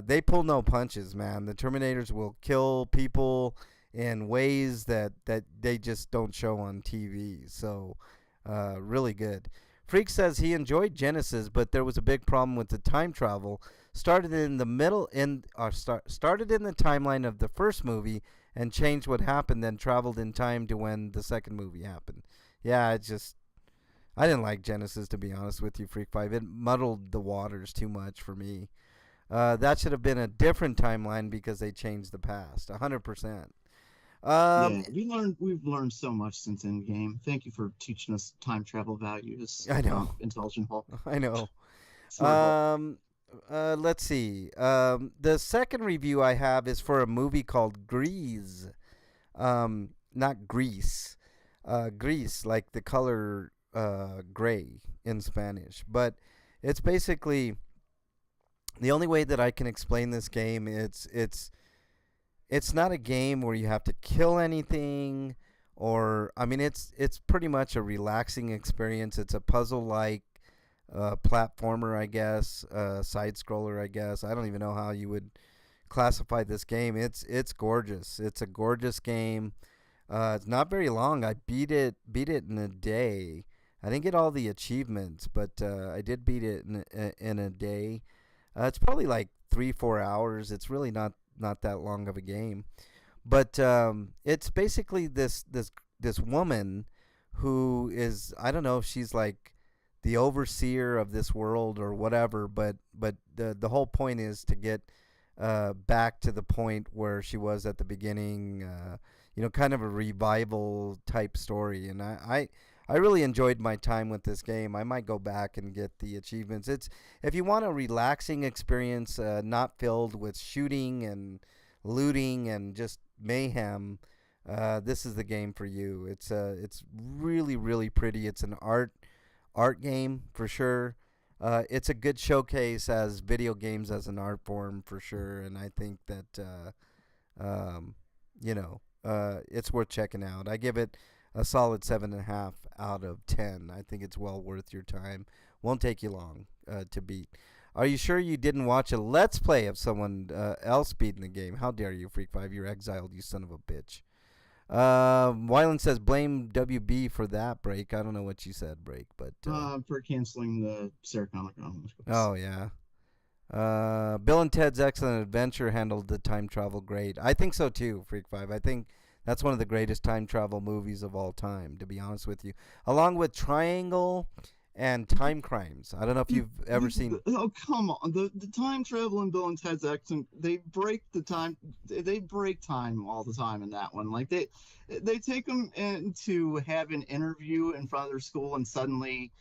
they pull no punches, man. The Terminators will kill people in ways that they just don't show on TV. So, really good. Freak says he enjoyed Genesis, but there was a big problem with the time travel. Started in the started in the timeline of the first movie and changed what happened, then traveled in time to when the second movie happened. Yeah, I didn't like Genesis, to be honest with you, Freak 5. It muddled the waters too much for me. That should have been a different timeline because they changed the past, 100%. Yeah, Um, we've learned so much since Endgame. Thank you for teaching us time travel values. I know, Intelligent Hulk, I know. smart Hulk. Um, let's see. The second review I have is for a movie called Grease. Not Grease. Grease, like the color gray in Spanish. But it's basically the only way that I can explain this game. It's not a game where you have to kill anything, or I mean, it's pretty much a relaxing experience. It's a puzzle like platformer, I guess, side scroller, I guess. I don't even know how you would classify this game. It's gorgeous. It's a gorgeous game. It's not very long. I beat it in a day. I didn't get all the achievements, but I did beat it in a day. It's probably like 3-4 hours. It's really not that long of a game, but it's basically this woman who is, I don't know if she's like the overseer of this world or whatever, but the whole point is to get back to the point where she was at the beginning. Kind of a revival type story, and I really enjoyed my time with this game. I might go back and get the achievements. It's if you want a relaxing experience, not filled with shooting and looting and just mayhem. This is the game for you. It's really really pretty. It's an art game for sure. It's a good showcase as video games as an art form for sure, and I think that it's worth checking out. I give it a solid 7.5 out of 10. I think it's well worth your time. Won't take you long to beat. Are you sure you didn't watch a Let's Play of someone else beating the game? How dare you, Freak5? You're exiled, you son of a bitch. Wyland says blame WB for that, Break. I don't know what you said, Break, but for canceling the Sarah Comic Con. Oh yeah. Bill and Ted's Excellent Adventure handled the time travel great. I think so too, Freak5. I think that's one of the greatest time travel movies of all time, to be honest with you. Along with Triangle and Time Crimes. I don't know if you've ever seen. Oh, come on. The time travel in Bill and Ted's Excellent, they break time all the time in that one. Like they take them in to have an interview in front of their school, and suddenly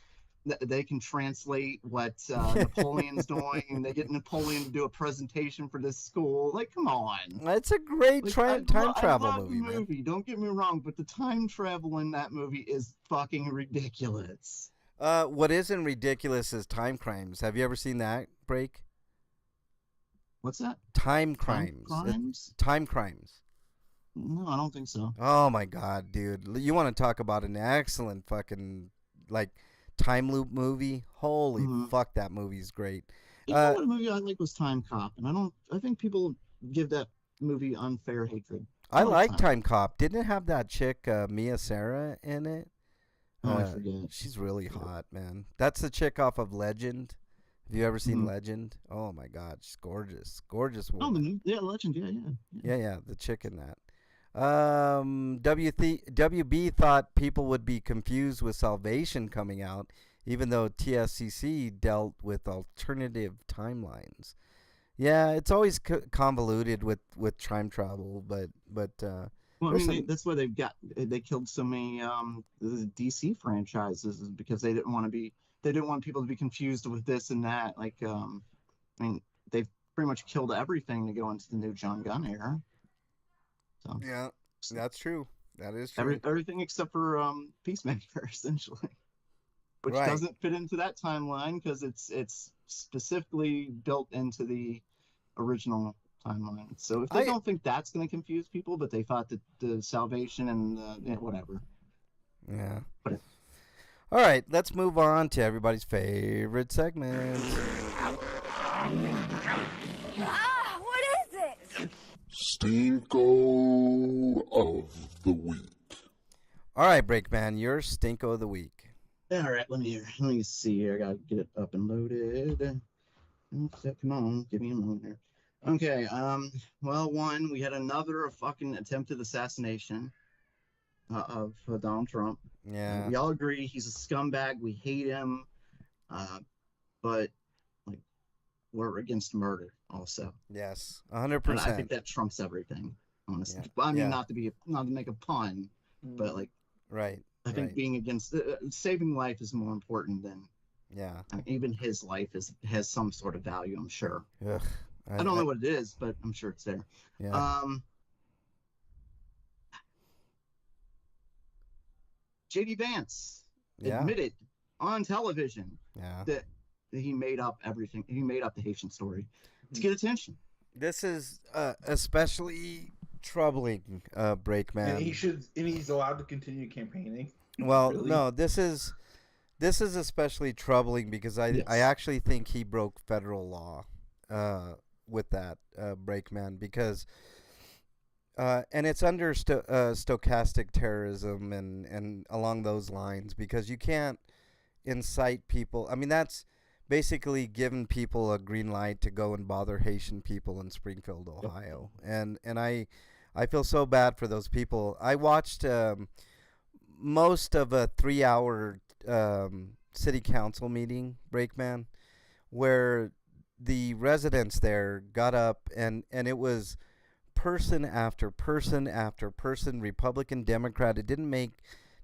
they can translate what Napoleon's doing, and they get Napoleon to do a presentation for this school. Like, come on. It's a great time travel I love movie, the movie, man. don't get me wrong, but the time travel in that movie is fucking ridiculous. What isn't ridiculous is Time Crimes. Have you ever seen that, Break? What's that? Time Crimes. Time Crimes. No, I don't think so. Oh my god, dude. You want to talk about an excellent fucking time loop movie? Holy fuck, that movie's great. You know what movie I like was Time Cop, and I think people give that movie unfair hatred. I like Time Cop. Didn't it have that chick Mia Sara in it? I forget. She's really hot, man. That's the chick off of Legend. Have you ever seen Legend? Oh my god, she's gorgeous. Gorgeous woman. Oh, Legend, Yeah, the chick in that. WB thought people would be confused with Salvation coming out, even though TSCC dealt with alternative timelines. Yeah, it's always convoluted with time travel, but well, I mean, that's why they killed so many the DC franchises, is because they didn't want people to be confused with this and that. Like, I mean, they've pretty much killed everything to go into the new John Gunn era. So, yeah, that's true. That is true. Everything except for Peacemaker, essentially, which right. doesn't fit into that timeline because it's specifically built into the original timeline. So if they don't think that's going to confuse people, but they thought that the Salvation and whatever. Yeah. Whatever. All right, let's move on to everybody's favorite segment. What is it? Stinko of the Week. All right, Breakman, your Stinko of the Week. All right, let me see here. I gotta get it up and loaded. Come on, give me a moment here. Okay, well, we had another fucking attempted assassination of Donald Trump. Yeah. We all agree he's a scumbag. We hate him. But we're against murder also. Yes, 100%. And I think that trumps everything, honestly. Yeah. I mean, not to make a pun, but right. I think being against saving life is more important than even his life has some sort of value, I'm sure. Ugh. I don't know what it is, but I'm sure it's there. Yeah. JD Vance admitted on television that he made up everything. He made up the Haitian story to get attention. This is especially troubling, Breakman. And he's allowed to continue campaigning. Well, really? No, this is especially troubling because I actually think he broke federal law with that, Breakman, because and it's under stochastic terrorism and along those lines, because you can't incite people. I mean, that's basically giving people a green light to go and bother Haitian people in Springfield, Ohio. And I feel so bad for those people. I watched most of a 3-hour city council meeting, Breakman, where the residents there got up, and it was person after person after person, Republican, Democrat. It didn't make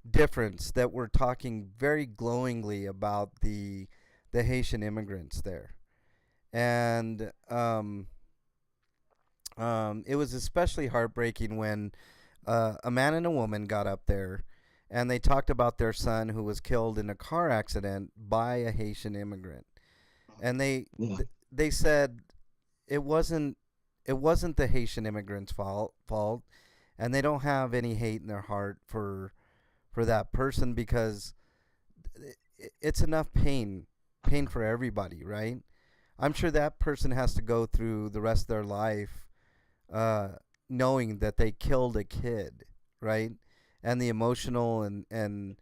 difference that we're talking very glowingly about the Haitian immigrants there. And it was especially heartbreaking when a man and a woman got up there and they talked about their son who was killed in a car accident by a Haitian immigrant. And they said it wasn't the Haitian immigrants' fault, and they don't have any hate in their heart for that person, because it's enough pain for everybody, right? I'm sure that person has to go through the rest of their life knowing that they killed a kid, right? And the emotional and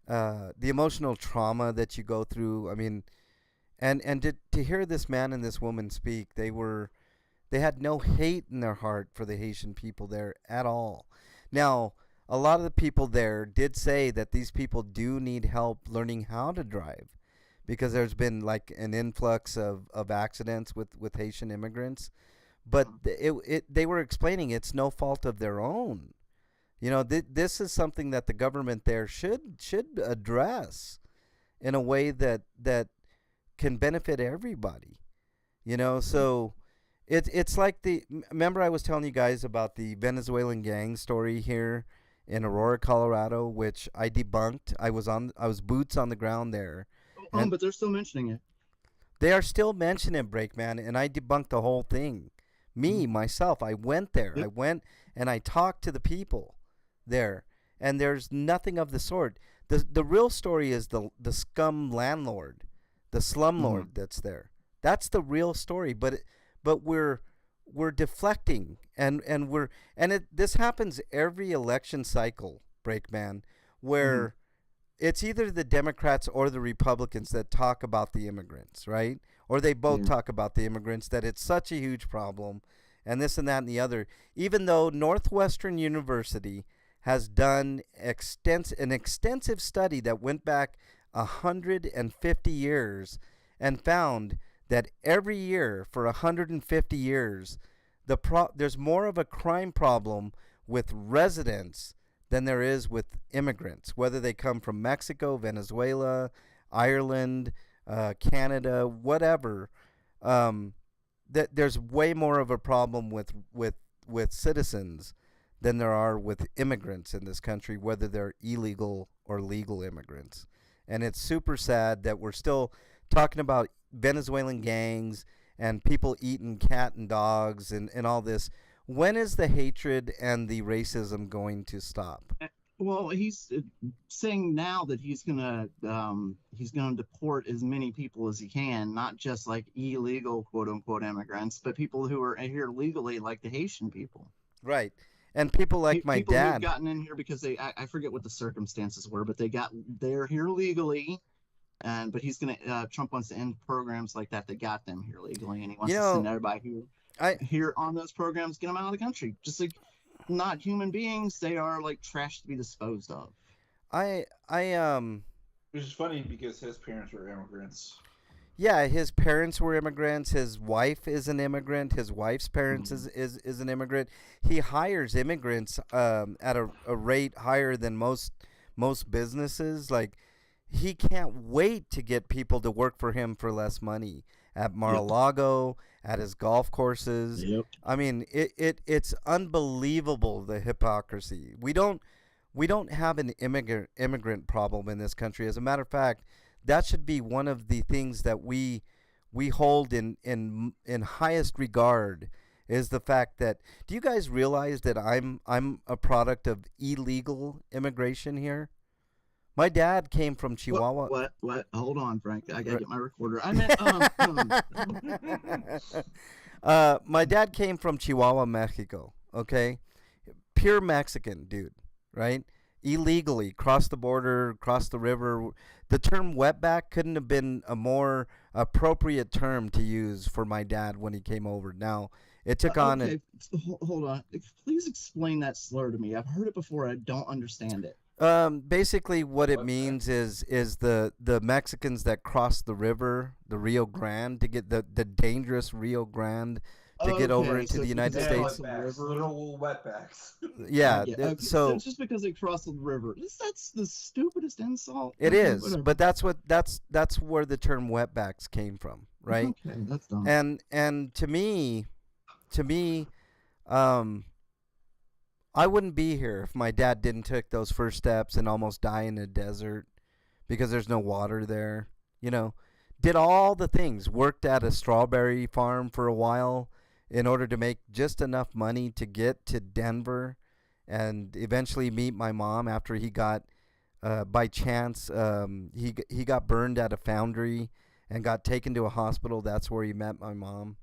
the emotional trauma that you go through. I mean, and to hear this man and this woman speak, they had no hate in their heart for the Haitian people there at all. Now, a lot of the people there did say that these people do need help learning how to drive, because there's been like an influx of accidents with Haitian immigrants. But they were explaining it's no fault of their own. You know, this is something that the government there should address in a way that can benefit everybody. You know, so it's like remember I was telling you guys about the Venezuelan gang story here in Aurora, Colorado, which I debunked. I was boots on the ground there. But they're still mentioning it. They are still mentioning it, Breakman, and I debunked the whole thing. Myself, I went there. Yep. I went and I talked to the people there, and there's nothing of the sort. The real story is the scum landlord, the slumlord that's there. That's the real story. But we're deflecting, and this happens every election cycle, Breakman, where it's either the Democrats or the Republicans that talk about the immigrants, right? Or they both talk about the immigrants, that it's such a huge problem, and this and that and the other. Even though Northwestern University has done an extensive study that went back 150 years and found that every year for 150 years, there's more of a crime problem with residents than there is with immigrants, whether they come from Mexico, Venezuela, Ireland, Canada, whatever. That there's way more of a problem with citizens than there are with immigrants in this country, whether they're illegal or legal immigrants. And it's super sad that we're still talking about Venezuelan gangs and people eating cat and dogs and all this. When is the hatred and the racism going to stop? Well, he's saying now that he's gonna deport as many people as he can, not just like illegal quote unquote immigrants, but people who are here legally, like the Haitian people. Right. And people like my people dad who've gotten in here because I forget what the circumstances were, but they're here legally. But Trump wants to end programs like that got them here legally, and he wants to send everybody who here on those programs, get them out of the country. Just like not human beings, they are like trash to be disposed of. I Which is funny because his parents were immigrants. Yeah, his parents were immigrants. His wife is an immigrant. His wife's parents is an immigrant. He hires immigrants at a rate higher than most businesses. Like, he can't wait to get people to work for him for less money at Mar-a-Lago, at his golf courses. Yep. I mean, it's unbelievable, the hypocrisy. We don't have an immigrant problem in this country. As a matter of fact, that should be one of the things that we hold in highest regard, is the fact that, do you guys realize that I'm a product of illegal immigration here? My dad came from Chihuahua. What? Hold on, Frank. I gotta get my recorder. I meant my dad came from Chihuahua, Mexico. Okay, pure Mexican dude, right? Illegally crossed the border, crossed the river. The term wetback couldn't have been a more appropriate term to use for my dad when he came over. Now, it took on. Okay, hold on. Please explain that slur to me. I've heard it before. I don't understand it. Basically, what it Wetbacks. means is the Mexicans that cross the river, the Rio Grande, to get the dangerous Rio Grande to get over Okay, into so the because United they Yeah, cross States. the wetbacks. river. Literal wetbacks. I Yeah. get okay, so So just because they cross the river, that's the stupidest insult. it Okay, is, whatever. but that's where the term wetbacks came from, right? Okay, that's dumb. And to me, um, I wouldn't be here if my dad didn't take those first steps and almost die in the desert because there's no water there. You know, did all the things, worked at a strawberry farm for a while in order to make just enough money to get to Denver and eventually meet my mom after he got, by chance, he got burned at a foundry and got taken to a hospital. That's where he met my mom.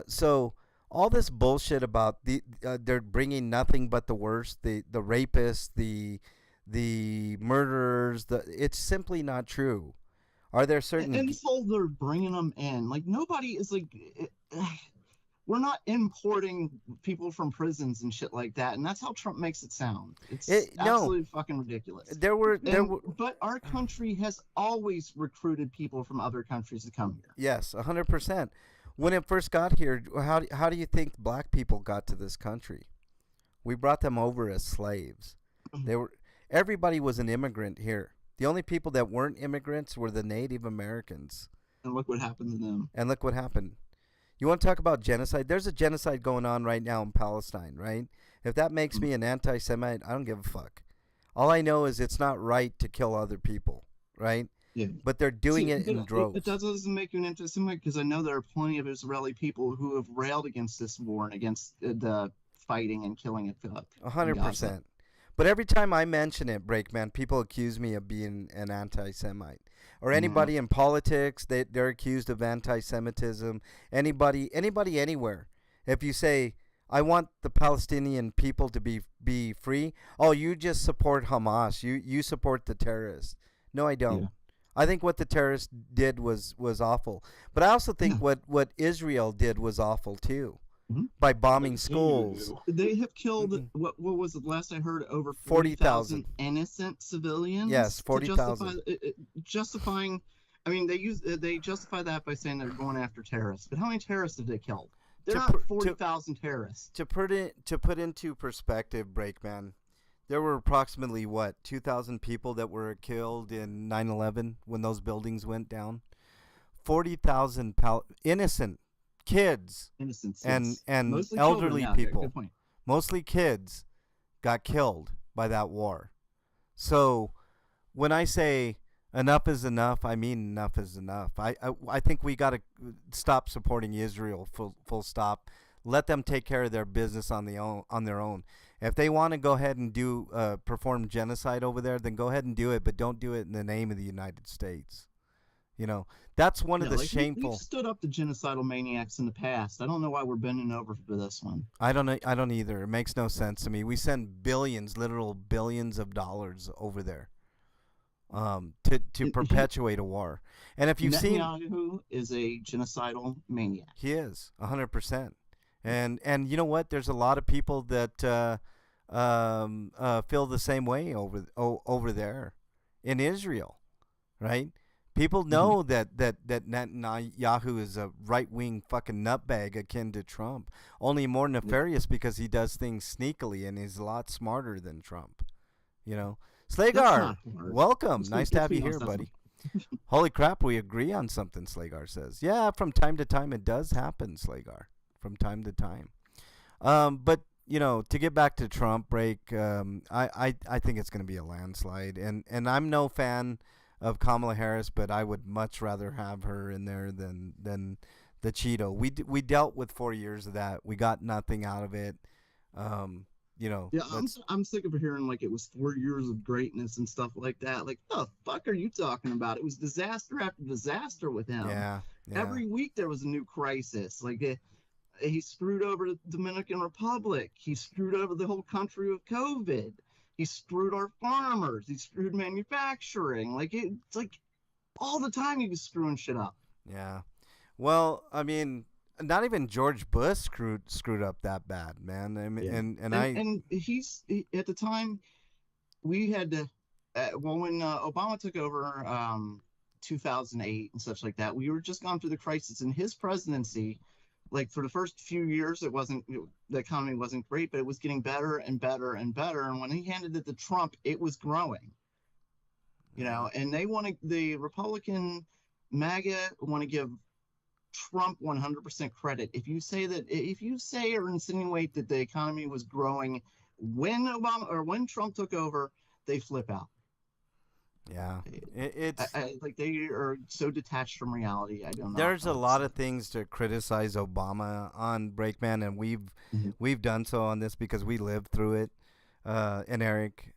So all this bullshit about they're bringing nothing but the worst, the rapists, the murderers, it's simply not true. Are there certain And this whole they're bringing them in, like nobody is like, we're not importing people from prisons and shit like that, and that's how Trump makes it sound. It's no, absolutely fucking ridiculous. there were But our country has always recruited people from other countries to come here. yes, 100%. When it first got here, how do you think black people got to this country? We brought them over as slaves. They were Everybody was an immigrant here. The only people that weren't immigrants were the Native Americans. And look what happened to them. And look what happened. You want to talk about genocide? There's a genocide going on right now in Palestine, right? If that makes me an anti-Semite, I don't give a fuck. All I know is it's not right to kill other people, right? Yeah. But they're doing it in droves. It doesn't make you an anti-Semite because I know there are plenty of Israeli people who have railed against this war and against the fighting and killing of 100%. But every time I mention it, Breakman, people accuse me of being an anti-Semite. Or anybody in politics, they're accused of anti-Semitism. Anybody anywhere. If you say, I want the Palestinian people to be free, oh, you just support Hamas. You support the terrorists. No, I don't. Yeah. I think what the terrorists did was awful. But I also think what Israel did was awful too. Mm-hmm. By bombing schools. They have killed, what was it last I heard, over 40,000 innocent civilians? Yes, 40,000. Justifying, I mean, they justify that by saying they're going after terrorists. But how many terrorists have they killed? They're not 40,000 terrorists. To put into perspective, Breakman, there were approximately, 2,000 people that were killed in 9/11 when those buildings went down? 40,000 innocent kids and mostly elderly children, people, good point. mostly kids, got killed by that war. So when I say enough is enough, I mean enough is enough. I think we got to stop supporting Israel, full stop. Let them take care of their business on their own. If they want to go ahead and perform genocide over there, then go ahead and do it, but don't do it in the name of the United States. You know, that's one of the shameful. We've stood up to genocidal maniacs in the past. I don't know why we're bending over for this one. I don't either. It makes no sense to me. We send billions, literal billions of dollars over there, to perpetuate a war. And if you've seen, Netanyahu is a genocidal maniac. He is 100%. And you know what? There's a lot of people that feel the same way over there in Israel, right? People know that Netanyahu is a right-wing fucking nutbag akin to Trump, only more nefarious because he does things sneakily and he's a lot smarter than Trump. You know, Slagar, welcome. Nice to have you here, buddy. Holy crap, we agree on something, Slagar says. Yeah, from time to time it does happen, Slagar. From time to time. But you know, to get back to Trump, I think it's going to be a landslide, and I'm no fan of Kamala Harris, but I would much rather have her in there than the Cheeto. We dealt with 4 years of that. We got nothing out of it. You know. Yeah, I'm sick of hearing like it was 4 years of greatness and stuff like that. Like, the fuck are you talking about? It was disaster after disaster with him. Yeah. Every week there was a new crisis. Like he screwed over the Dominican Republic. He screwed over the whole country with COVID. He screwed our farmers. He screwed manufacturing. Like it's like all the time he was screwing shit up. Yeah. Well, I mean, not even George Bush screwed up that bad, man. I mean, yeah. And he's at the time we had to, when Obama took over 2008 and such like that, we were just gone through the crisis. In his presidency, like for the first few years, the economy wasn't great, but it was getting better and better and better. And when he handed it to Trump, it was growing. And the Republican MAGA want to give Trump 100% credit. If you say or insinuate that the economy was growing when Trump took over, they flip out. Yeah, it's like they are so detached from reality. I don't know. There's a lot of things to criticize Obama on, Breakman, and we've done so on this because we lived through it, and Eric.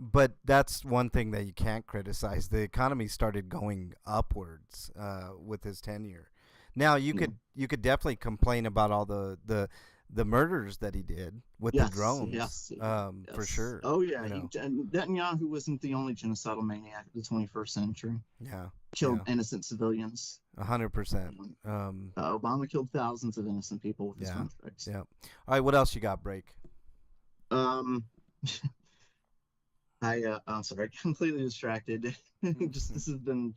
But that's one thing that you can't criticize. The economy started going upwards with his tenure. Now you could definitely complain about all the murders that he did with the drones. Yes. For sure. Oh yeah, Netanyahu wasn't the only genocidal maniac of the 21st century. Yeah, killed innocent civilians. 100%. Obama killed thousands of innocent people with his contracts. Yeah. All right, what else you got, Break? I'm sorry, completely distracted. This has been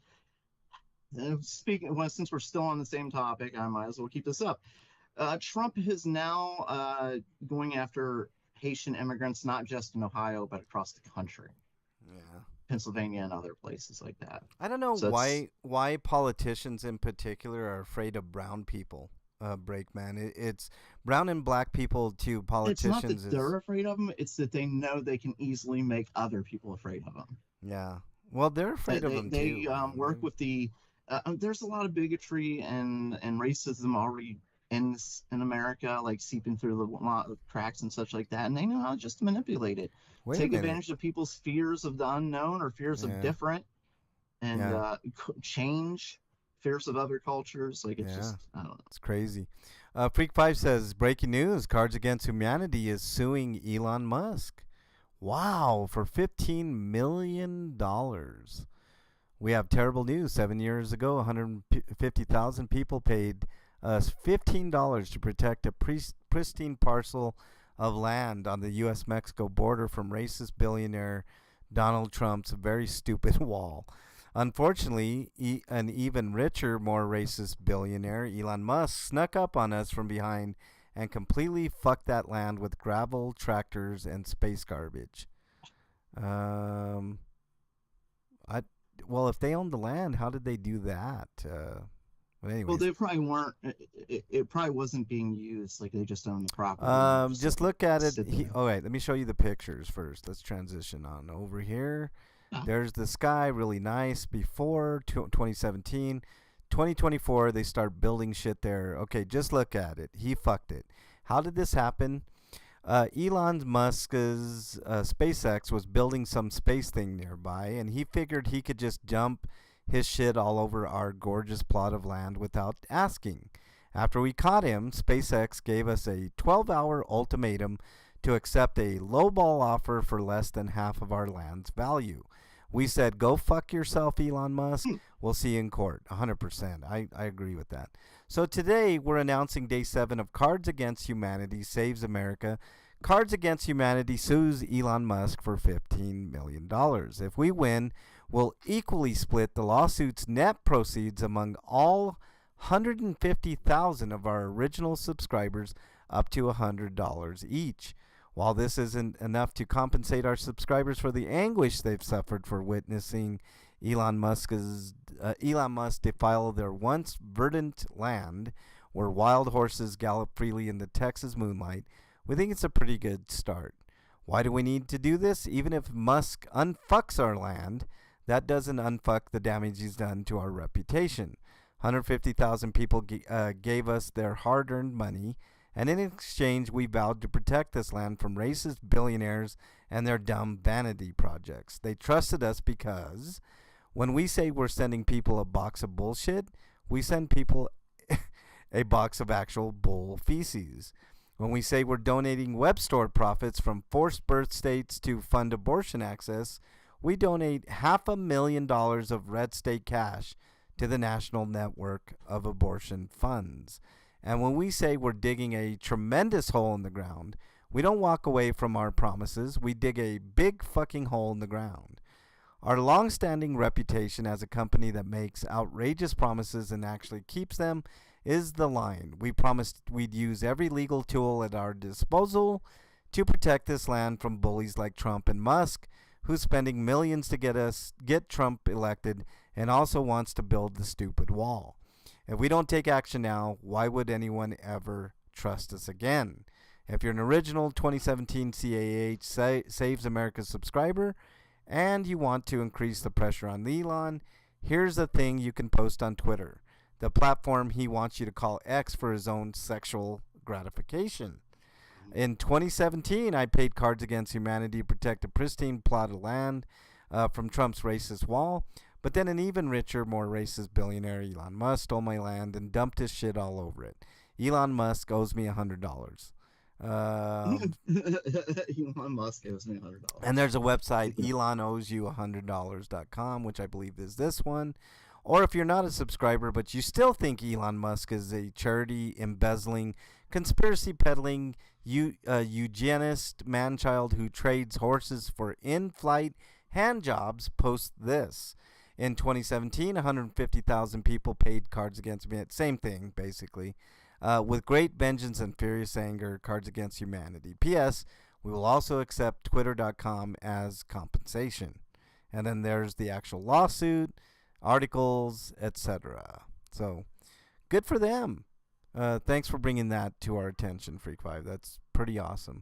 since we're still on the same topic, I might as well keep this up. Trump is now going after Haitian immigrants, not just in Ohio, but across the country. Yeah. Pennsylvania and other places like that. I don't know why politicians in particular are afraid of brown people. Breakman. It's brown and black people to politicians. It's not that they're afraid of them. It's that they know they can easily make other people afraid of them. Yeah. Well, they're afraid of them too. They work with the. There's a lot of bigotry and racism already in America, like seeping through the cracks and such like that, and they know how just to manipulate it. Take advantage of people's fears of the unknown or fears of different, and change. Fears of other cultures, like it's just, I don't know. It's crazy. Freak5 says, breaking news, Cards Against Humanity is suing Elon Musk. Wow, for $15 million. We have terrible news. 7 years ago, 150,000 people paid us $15 to protect a pristine parcel of land on the U.S.-Mexico border from racist billionaire Donald Trump's very stupid wall. Unfortunately, an even richer, more racist billionaire, Elon Musk, snuck up on us from behind and completely fucked that land with gravel, tractors, and space garbage. Well, if they owned the land, how did they do that? But anyways. Well, they probably weren't. It probably wasn't being used. Like they just owned the property. Just look at it. All right, let me show you the pictures first. Let's transition on over here. There's the sky, really nice before 2017. 2024, they start building shit there. Okay, just look at it. He fucked it. How did this happen? Elon Musk's SpaceX was building some space thing nearby, and he figured he could just dump his shit all over our gorgeous plot of land without asking. After we caught him, SpaceX gave us a 12-hour ultimatum to accept a lowball offer for less than half of our land's value. We said, go fuck yourself, Elon Musk. We'll see you in court. 100%. I agree with that. So today we're announcing day 7 of Cards Against Humanity Saves America. Cards Against Humanity sues Elon Musk for $15 million. If we win, we'll equally split the lawsuit's net proceeds among all 150,000 of our original subscribers, up to $100 each. While this isn't enough to compensate our subscribers for the anguish they've suffered for witnessing Elon Musk defile their once verdant land where wild horses gallop freely in the Texas moonlight, we think it's a pretty good start. Why do we need to do this? Even if Musk unfucks our land, that doesn't unfuck the damage he's done to our reputation. 150,000 people gave us their hard-earned money, and in exchange, we vowed to protect this land from racist billionaires and their dumb vanity projects. They trusted us because when we say we're sending people a box of bullshit, we send people a box of actual bull feces. When we say we're donating web store profits from forced birth states to fund abortion access, we donate $500,000 of red state cash to the National Network of Abortion Funds. And when we say we're digging a tremendous hole in the ground, We don't walk away from our promises. We dig a big fucking hole in the ground. Our long-standing reputation as a company that makes outrageous promises and actually keeps them is the line. We promised we'd use every legal tool at our disposal to protect this land from bullies like Trump and Musk, who's spending millions to get Trump elected and also wants to build the stupid wall. If we don't take action now, why would anyone ever trust us again? If you're an original 2017 CAH Saves America's subscriber and you want to increase the pressure on Elon, here's a thing you can post on Twitter, the platform he wants you to call X for his own sexual gratification. In 2017, I paid Cards Against Humanity to protect a pristine plot of land from Trump's racist wall. But then an even richer, more racist billionaire, Elon Musk, stole my land and dumped his shit all over it. Elon Musk owes me $100. Elon Musk owes me $100. And there's a website, ElonOwesYou100.com, which I believe is this one. Or if you're not a subscriber, but you still think Elon Musk is a charity embezzling, conspiracy peddling, eugenist man-child who trades horses for in-flight hand jobs, post this. In 2017, 150,000 people paid Cards Against Humanity. Same thing, basically. With great vengeance and furious anger, Cards Against Humanity. P.S. We will also accept Twitter.com as compensation. And then there's the actual lawsuit, articles, etc. So, good for them. Thanks for bringing that to our attention, Freak 5. That's pretty awesome.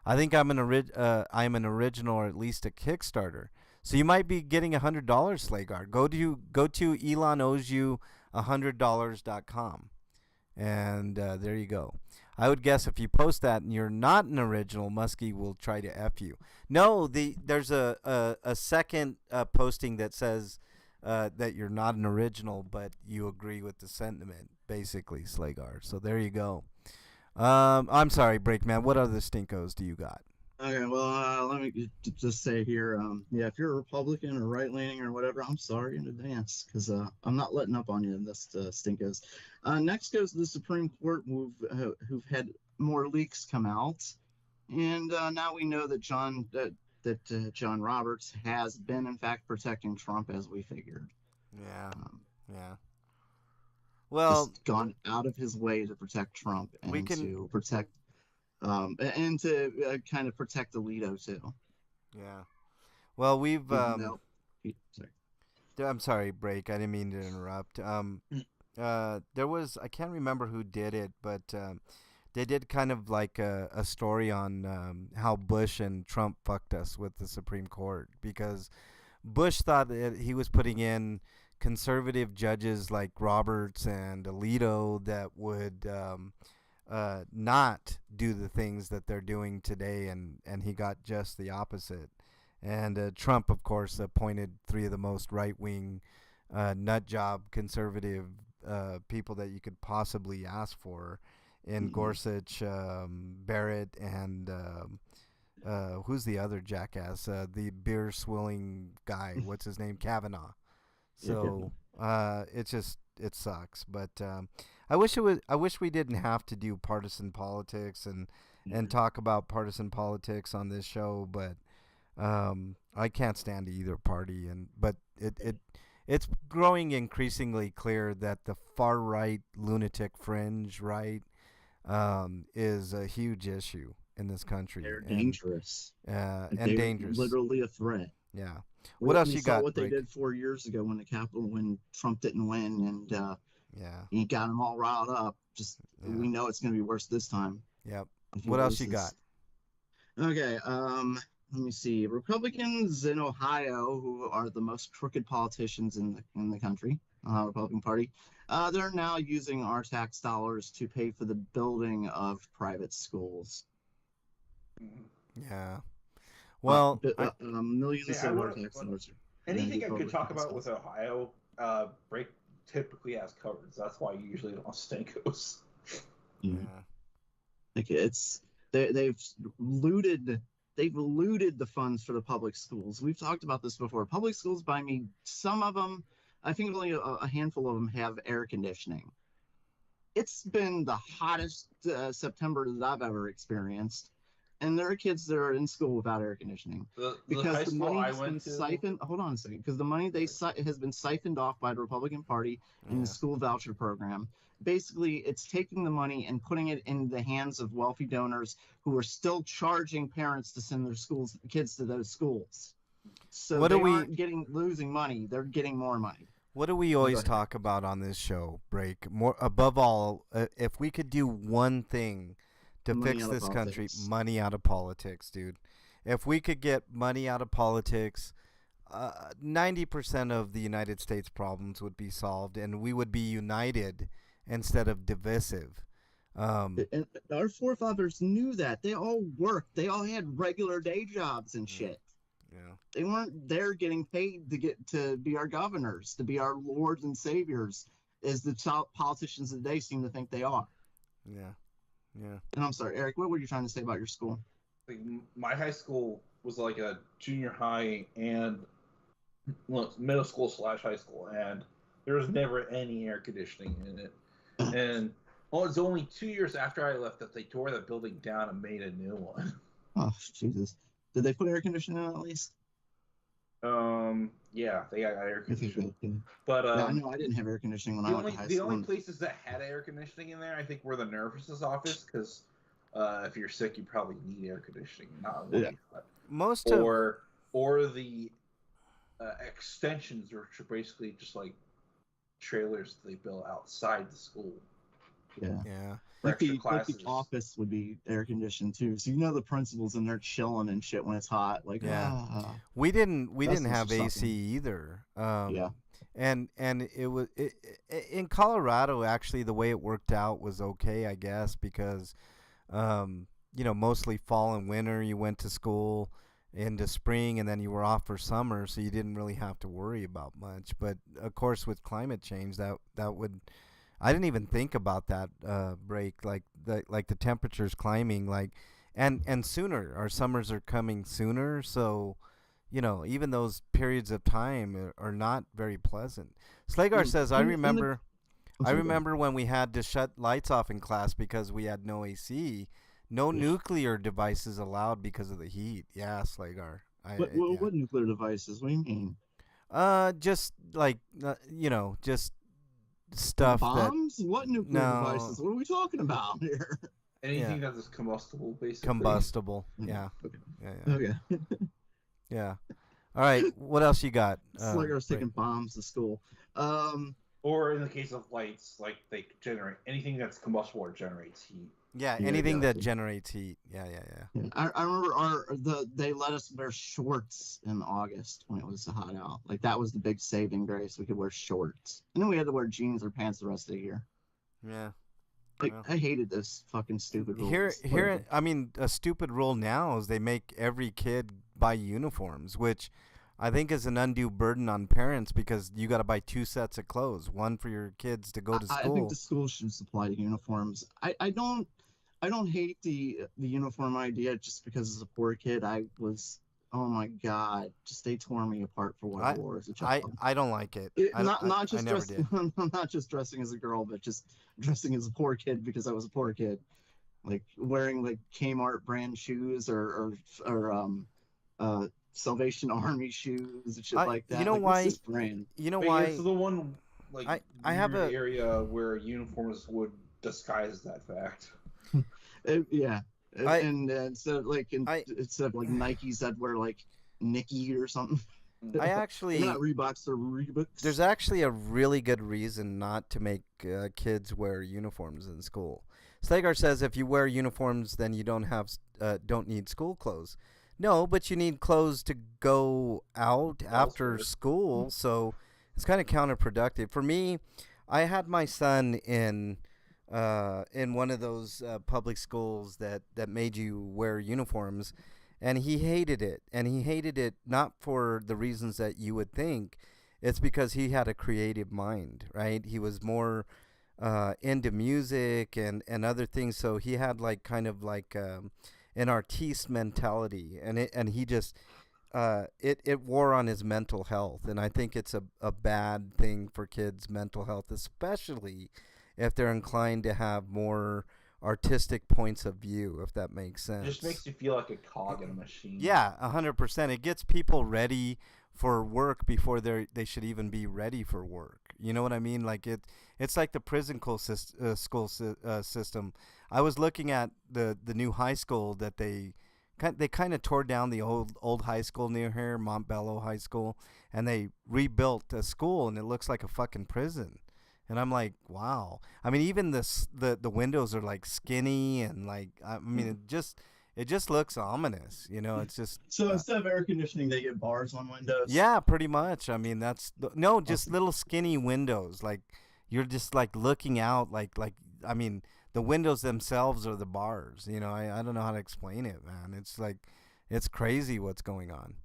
I think I'm an original, or at least a Kickstarter. So you might be getting $100, Slagar. Go to ElonOwesYou100.com. And there you go. I would guess if you post that and you're not an original, Muskie will try to F you. No, there's a second posting that says that you're not an original, but you agree with the sentiment, basically, Slagar. So there you go. I'm sorry, Breakman. What other stinkos do you got? Okay, well, let me just say here, yeah, if you're a Republican or right-leaning or whatever, I'm sorry in advance, because I'm not letting up on you in this stinkos. Next goes the Supreme Court, who've had more leaks come out, and now we know that John Roberts has been, in fact, protecting Trump, as we figured. Yeah, yeah. Well, just gone out of his way to protect Trump and to protect... and to kind of protect Alito too. Yeah. Well, we've. Sorry. I'm sorry, Break. I didn't mean to interrupt. There was, I can't remember who did it, but they did kind of like a story on how Bush and Trump fucked us with the Supreme Court, because Bush thought that he was putting in conservative judges like Roberts and Alito that would not do the things that they're doing today, and he got just the opposite. And Trump, of course, appointed three of the most right-wing, nut-job conservative people that you could possibly ask for in Gorsuch, Barrett, and who's the other jackass? The beer-swilling guy. What's his name? Kavanaugh. So it sucks, but I wish we didn't have to do partisan politics and talk about partisan politics on this show, but I can't stand either party, but it's growing increasingly clear that the far right lunatic fringe right is a huge issue in this country. They're dangerous. And they're dangerous. Literally a threat. Yeah. What else you got? What they did 4 years ago when Trump didn't win, and he got them all riled up. We know it's going to be worse this time. Yep. What else you got? Okay. Let me see. Republicans in Ohio, who are the most crooked politicians in the country, Republican Party, they're now using our tax dollars to pay for the building of private schools. Yeah. Well, millions of our tax dollars. Anything I could talk about with Ohio, Break typically has covered. So that's why you usually don't stinkos. Yeah. Like they've looted the funds for the public schools. We've talked about this before. Public schools, by me, some of them, I think only a handful of them have air conditioning. It's been the hottest September that I've ever experienced. and there are kids that are in school without air conditioning The because high the school money I has been went to, siphoned. Hold on a second, because the money has been siphoned off by the Republican Party in the Yeah. school voucher program. Basically, it's taking the money and putting it in the hands of wealthy donors who are still charging parents to send their kids to those schools. So What do they we aren't losing money; they're getting more money. What do we Go always ahead. talk about on this show, Break? More above all, if we could do one thing to Money fix out of this country, politics. money out of politics, dude. If we could get money out of politics, 90% of the United States problems would be solved, and we would be united instead of divisive. Um, And our forefathers knew that. They all worked. They all had regular day jobs and shit. yeah, They weren't there getting paid to be our governors, to be our lords and saviors, as the top politicians today seem to think they are. yeah, yeah. And I'm sorry, Eric, what were you trying to say about your school? like, my high school was like a junior high and middle school / high school, and there was never any air conditioning in it. And it's only 2 years after I left that they tore that building down and made a new one. Oh, Jesus. Did they put air conditioning in at least? Yeah, they got air conditioning. Yeah, But I know I didn't have air conditioning when I went to high the school. only places that had air conditioning in there, I think, were the nurse's office, because if you're sick, you probably need air conditioning, not really hot. Most of Or the extensions, which are basically just like trailers they built outside the school. Yeah. yeah. For Like extra the classes. office would be air conditioned too, so you know the principal's in there chilling and shit when it's hot. Like, Yeah. We didn't That's have AC something. either. Yeah. And it was in Colorado. Actually, the way it worked out was okay, I guess, because mostly fall and winter you went to school, into spring, and then you were off for summer, so you didn't really have to worry about much. But of course, with climate change, that would I didn't even think about that break, like the temperatures climbing, like and sooner. Our summers are coming sooner, so even those periods of time are not very pleasant. Slagar says, I remember when we had to shut lights off in class because we had no AC. No nuclear devices allowed because of the heat. Yeah, Slagar. What nuclear devices? What do you mean? Just like just stuff Bombs? What nuclear No. devices? What are we talking about here? Anything that is combustible, basically. combustible. Yeah. Okay. Yeah. Okay. Yeah. All right. What else you got? It's like I was taking bombs to school. Or in the case of lights, like they generate anything that's combustible or generates heat. Yeah. Yeah, Anything that gotcha. generates heat. Yeah. Yeah, I remember they let us wear shorts in August when it was hot out. Like that was the big saving grace. We could wear shorts, and then we had to wear jeans or pants the rest of the year. Yeah. Like, Well. I hated this fucking stupid rules. Here. I mean, a stupid rule now is they make every kid buy uniforms, which I think is an undue burden on parents because you got to buy 2 sets of clothes, one for your kids to go to I school. think the school should supply the uniforms. I don't hate the uniform idea just because as a poor kid oh my god, they tore me apart for what I wore as a child. I don't like it. Not just I never did. not just dressing as a girl, but just dressing as a poor kid because I was a poor kid, like wearing like Kmart brand shoes or Salvation Army shoes and shit like that. You know like, why? what's this brand? You know But why? it's the one like I have weird a- area where uniforms would disguise that fact. Yeah, I- and instead of like Nikes, I'd wear like Nikki or something. I actually They're not Reeboks, they're Reeboks. There's actually a really good reason not to make kids wear uniforms in school. Slagar says if you wear uniforms, then you don't need school clothes. No, but you need clothes to go out after school, so it's kind of counterproductive. For me, I had my son in one of those public schools that made you wear uniforms, and he hated it. And he hated it not for the reasons that you would think. It's because he had a creative mind, right? He was more into music and other things, so he had like kind of like an artiste mentality, and he just it wore on his mental health, and I think it's a bad thing for kids' mental health, especially if they're inclined to have more artistic points of view, if that makes It sense. just makes you feel like a cog in a machine. Yeah, 100%. It gets people ready for work before they should even be ready for work. You know what I mean? Like it's like the prison system. I was looking at the new high school that they kind of tore down the old high school near here, Montbello High School, and they rebuilt a school, and it looks like a fucking prison. And I'm like, wow. I mean, even the windows are like skinny, and like, I mean, it just looks ominous. You know, it's just So instead of air conditioning, they get bars on windows. yeah, pretty much. I mean, no, just little skinny windows. Like you're just like looking out, like I mean, the windows themselves are the bars. You know, I don't know how to explain it, man. It's like it's crazy what's going on.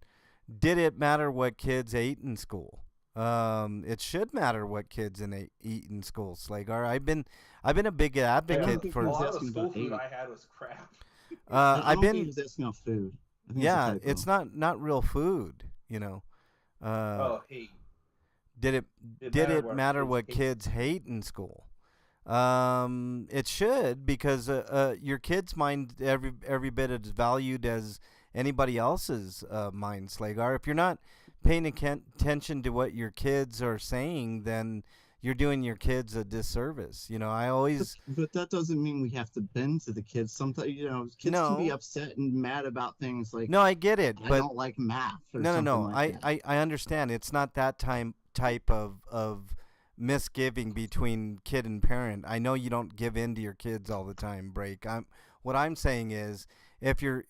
Did it matter what kids ate in school? It should matter what kids eat in school, Slagar. I've been a big advocate think for. A lot of the asking school about food eight. I had was crap. I I've don't think been he was asking about food. I think yeah, a typo. it's not real food, you know. Oh, hey. Did it matter what hate? kids hate in school? It should, because your kid's mind every bit as valued as anybody else's mind, Slagar. If you're not paying attention to what your kids are saying, then you're doing your kids a disservice. You know, I always But that doesn't mean we have to bend to the kids. Sometimes, kids can be No. upset and mad about things like, no, I get it, I but don't like math or no, something like that. I understand. It's not that type of misgiving between kid and parent. I know you don't give in to your kids all the time, Break. What I'm saying is if your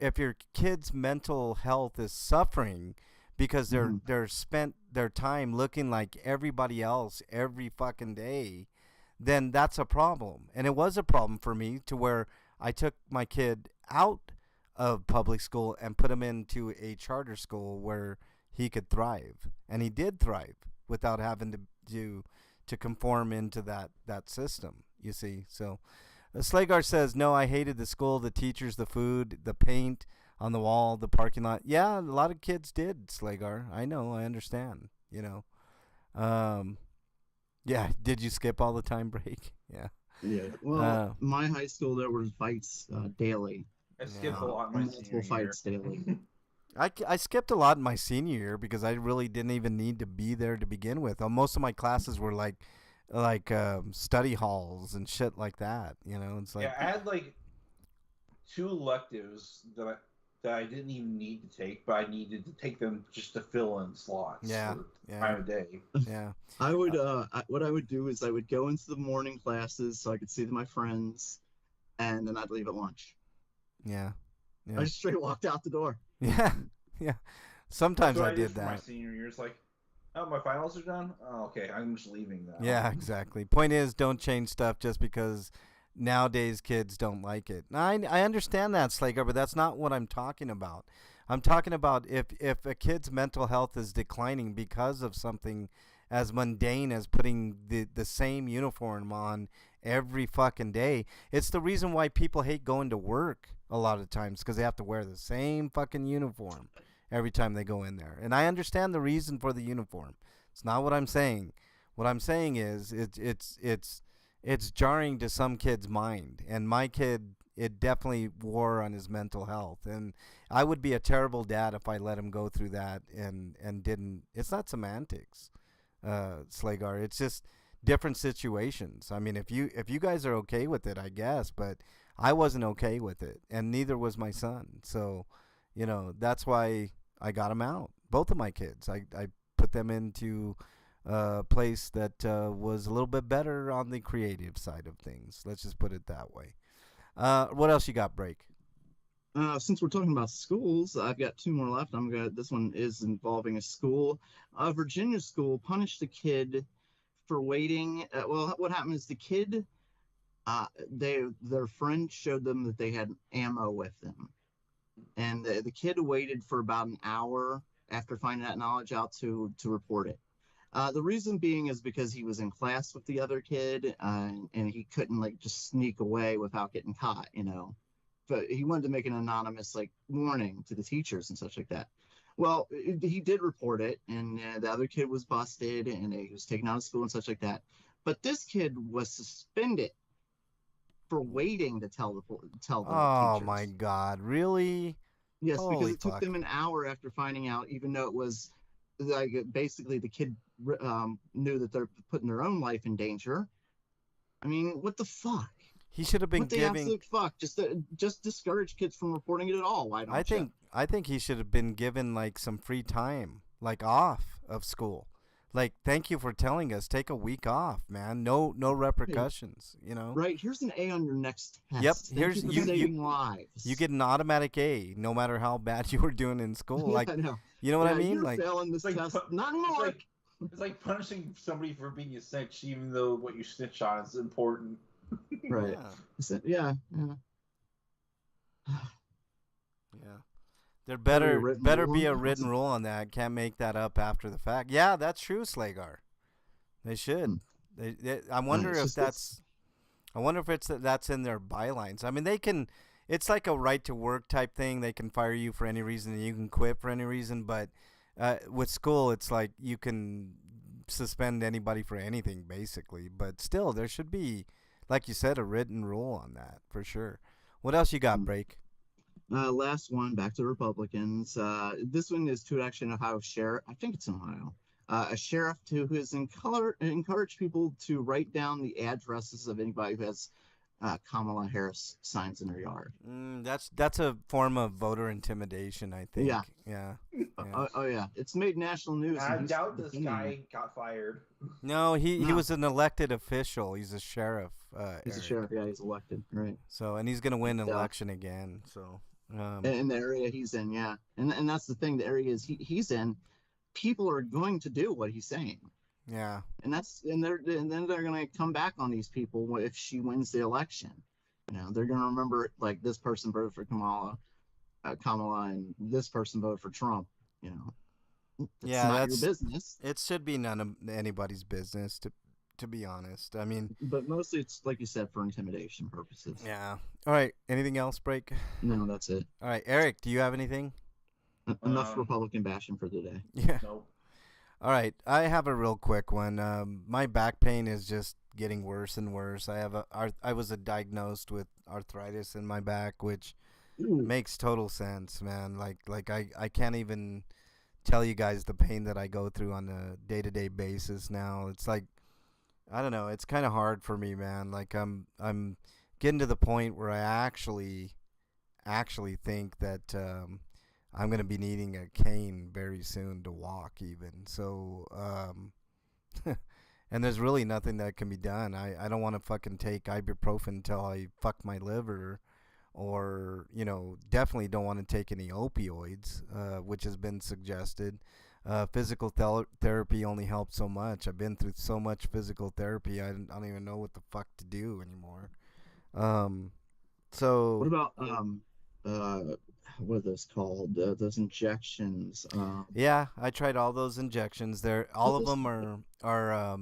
kid's mental health is suffering because they're spent their time looking like everybody else every fucking day, then that's a problem. And it was a problem for me to where I took my kid out of public school and put him into a charter school where he could thrive, and he did thrive without having to conform into that system. You see, so Slagar says, no, I hated the school, the teachers, the food, the paint on the wall, the parking lot. Yeah, a lot of kids did, Slagar. I know, I understand. You know, yeah. Did you skip all the time break? Yeah. Yeah. Well, my high school, there were fights daily. I skipped Yeah. a lot in my Multiple senior fights year. daily. I skipped a lot in my senior year because I really didn't even need to be there to begin with. Most of my classes were like study halls and shit like that. You know, it's like Yeah, I had like 2 electives that I didn't even need to take, but I needed to take them just to fill in slots. Yeah, For yeah. time of day. yeah, I would what I would do is I would go into the morning classes so I could see my friends, and then I'd leave at lunch. yeah, I yeah, just straight walked out the door. yeah, yeah. Sometimes That's what I did for my that. senior year. It's like, oh, my finals are done? Oh, okay, I'm just leaving now. Yeah, exactly. Point is, don't change stuff just because nowadays kids don't like it. I understand that, Slager, but that's not what I'm talking about. I'm talking about if a kid's mental health is declining because of something as mundane as putting the same uniform on every fucking day. It's the reason why people hate going to work a lot of times, because they have to wear the same fucking uniform every time they go in there. And I understand the reason for the uniform. It's not what I'm saying. What I'm saying is it's jarring to some kid's mind, and my kid, it definitely wore on his mental health, and I would be a terrible dad if I let him go through that and didn't. It's not semantics, Slagar. It's just different situations. I mean, if you guys are okay with it, I guess, but I wasn't okay with it, and neither was my son. So, you know, that's why I got him out. Both of my kids, I put them into place that was a little bit better on the creative side of things. Let's just put it that way. What else you got, Break? Since we're talking about schools, I've got 2 more left. This one is involving a school. Virginia school punished a kid for waiting. Well, what happened is the kid, their friend showed them that they had ammo with them, and the kid waited for about an hour after finding that knowledge out to report it. The reason being is because he was in class with the other kid, and he couldn't just sneak away without getting caught, But he wanted to make an anonymous warning to the teachers and such like that. Well, he did report it, and the other kid was busted, and he was taken out of school and such like that. But this kid was suspended for waiting to tell the Oh teachers. my God! Really? Yes, Holy because it took fuck. them an hour after finding out, even though it was like basically the kid knew that they're putting their own life in danger. I mean, what the fuck? He should have been What the giving. absolute fuck? Just discourage kids from reporting it at all. Why I don't you? think he should have been given like some free time, like off of school. Like, thank you for telling us. Take a week off, man. No repercussions. You know. Right, here's an A on your next test. Yep. Thank Here's you for saving lives. You get an automatic A, no matter how bad you were doing in school. Yeah, Like, I know. you know what I mean? You're Like, failing this It's like test. Not it's anymore. it's like punishing somebody for being a snitch, even though what you snitch on is important. Right. Yeah. Yeah. Yeah. There Better better be be a a written written rule. rule on that. Can't make that up after the fact. Yeah, that's true, Slagar. They should. I wonder It's if just that's. I wonder if that's in their bylines. I mean, they can. It's like a right to work type thing. They can fire you for any reason, and you can quit for any reason. But with school, it's like you can suspend anybody for anything, basically. But still, there should be, like you said, a written rule on that for sure. What else you got, Break? Last one, back to Republicans. This one is to actually an Ohio sheriff. I think it's in Ohio. A sheriff who has encouraged people to write down the addresses of anybody who has Kamala Harris signs in their yard. That's a form of voter intimidation, I think. Yeah. Yeah. Oh yeah, it's made national news. I doubt this guy got fired. No, he No. was an elected official. He's a sheriff. He's a Eric. sheriff. Yeah, he's elected. Right. So, and he's gonna win an Yeah. election again. So, In the area he's in, yeah, and that's the thing. The area he's in, people are going to do what he's saying, yeah, and then they're going to come back on these people if she wins the election. You know, they're going to remember like this person voted for Kamala, and this person voted for Trump. You know, that's your business. It should be none of anybody's business, to be honest. I mean, But mostly it's like you said for intimidation purposes. yeah. All right. Anything else, Break? No, that's it. All right, Eric. Do you have anything? Enough Republican bashing for today. Yeah. Nope. All right, I have a real quick one. My back pain is just getting worse and worse. I was diagnosed with arthritis in my back, which makes total sense, man. Like I can't even tell you guys the pain that I go through on a day-to-day basis now. It's like, I don't know, it's kind of hard for me, man. Like I'm getting to the point where I actually think that I'm going to be needing a cane very soon to walk even. So, and there's really nothing that can be done. I don't want to fucking take ibuprofen until I fuck my liver, or, definitely don't want to take any opioids, which has been suggested. Physical therapy only helps so much. I've been through so much physical therapy. I don't even know what the fuck to do anymore. So what about what are those called? Those injections. Yeah, I tried all those injections. All of them are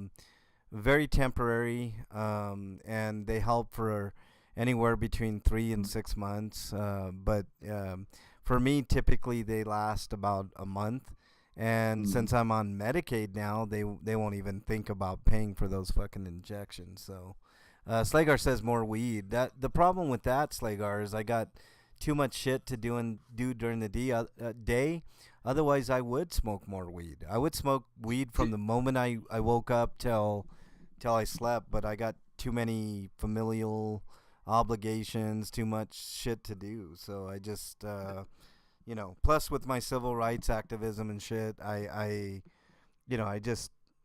very temporary, and they help for anywhere between 3 and 6 months. But for me, typically they last about a month. And since I'm on Medicaid now, they won't even think about paying for those fucking injections. So, Slagar says more weed. The problem with that, Slagar, is I got too much shit to do during the day. Otherwise, I would smoke more weed. I would smoke weed from the moment I woke up till I slept. But I got too many familial obligations, too much shit to do. So I just, plus with my civil rights activism and shit, I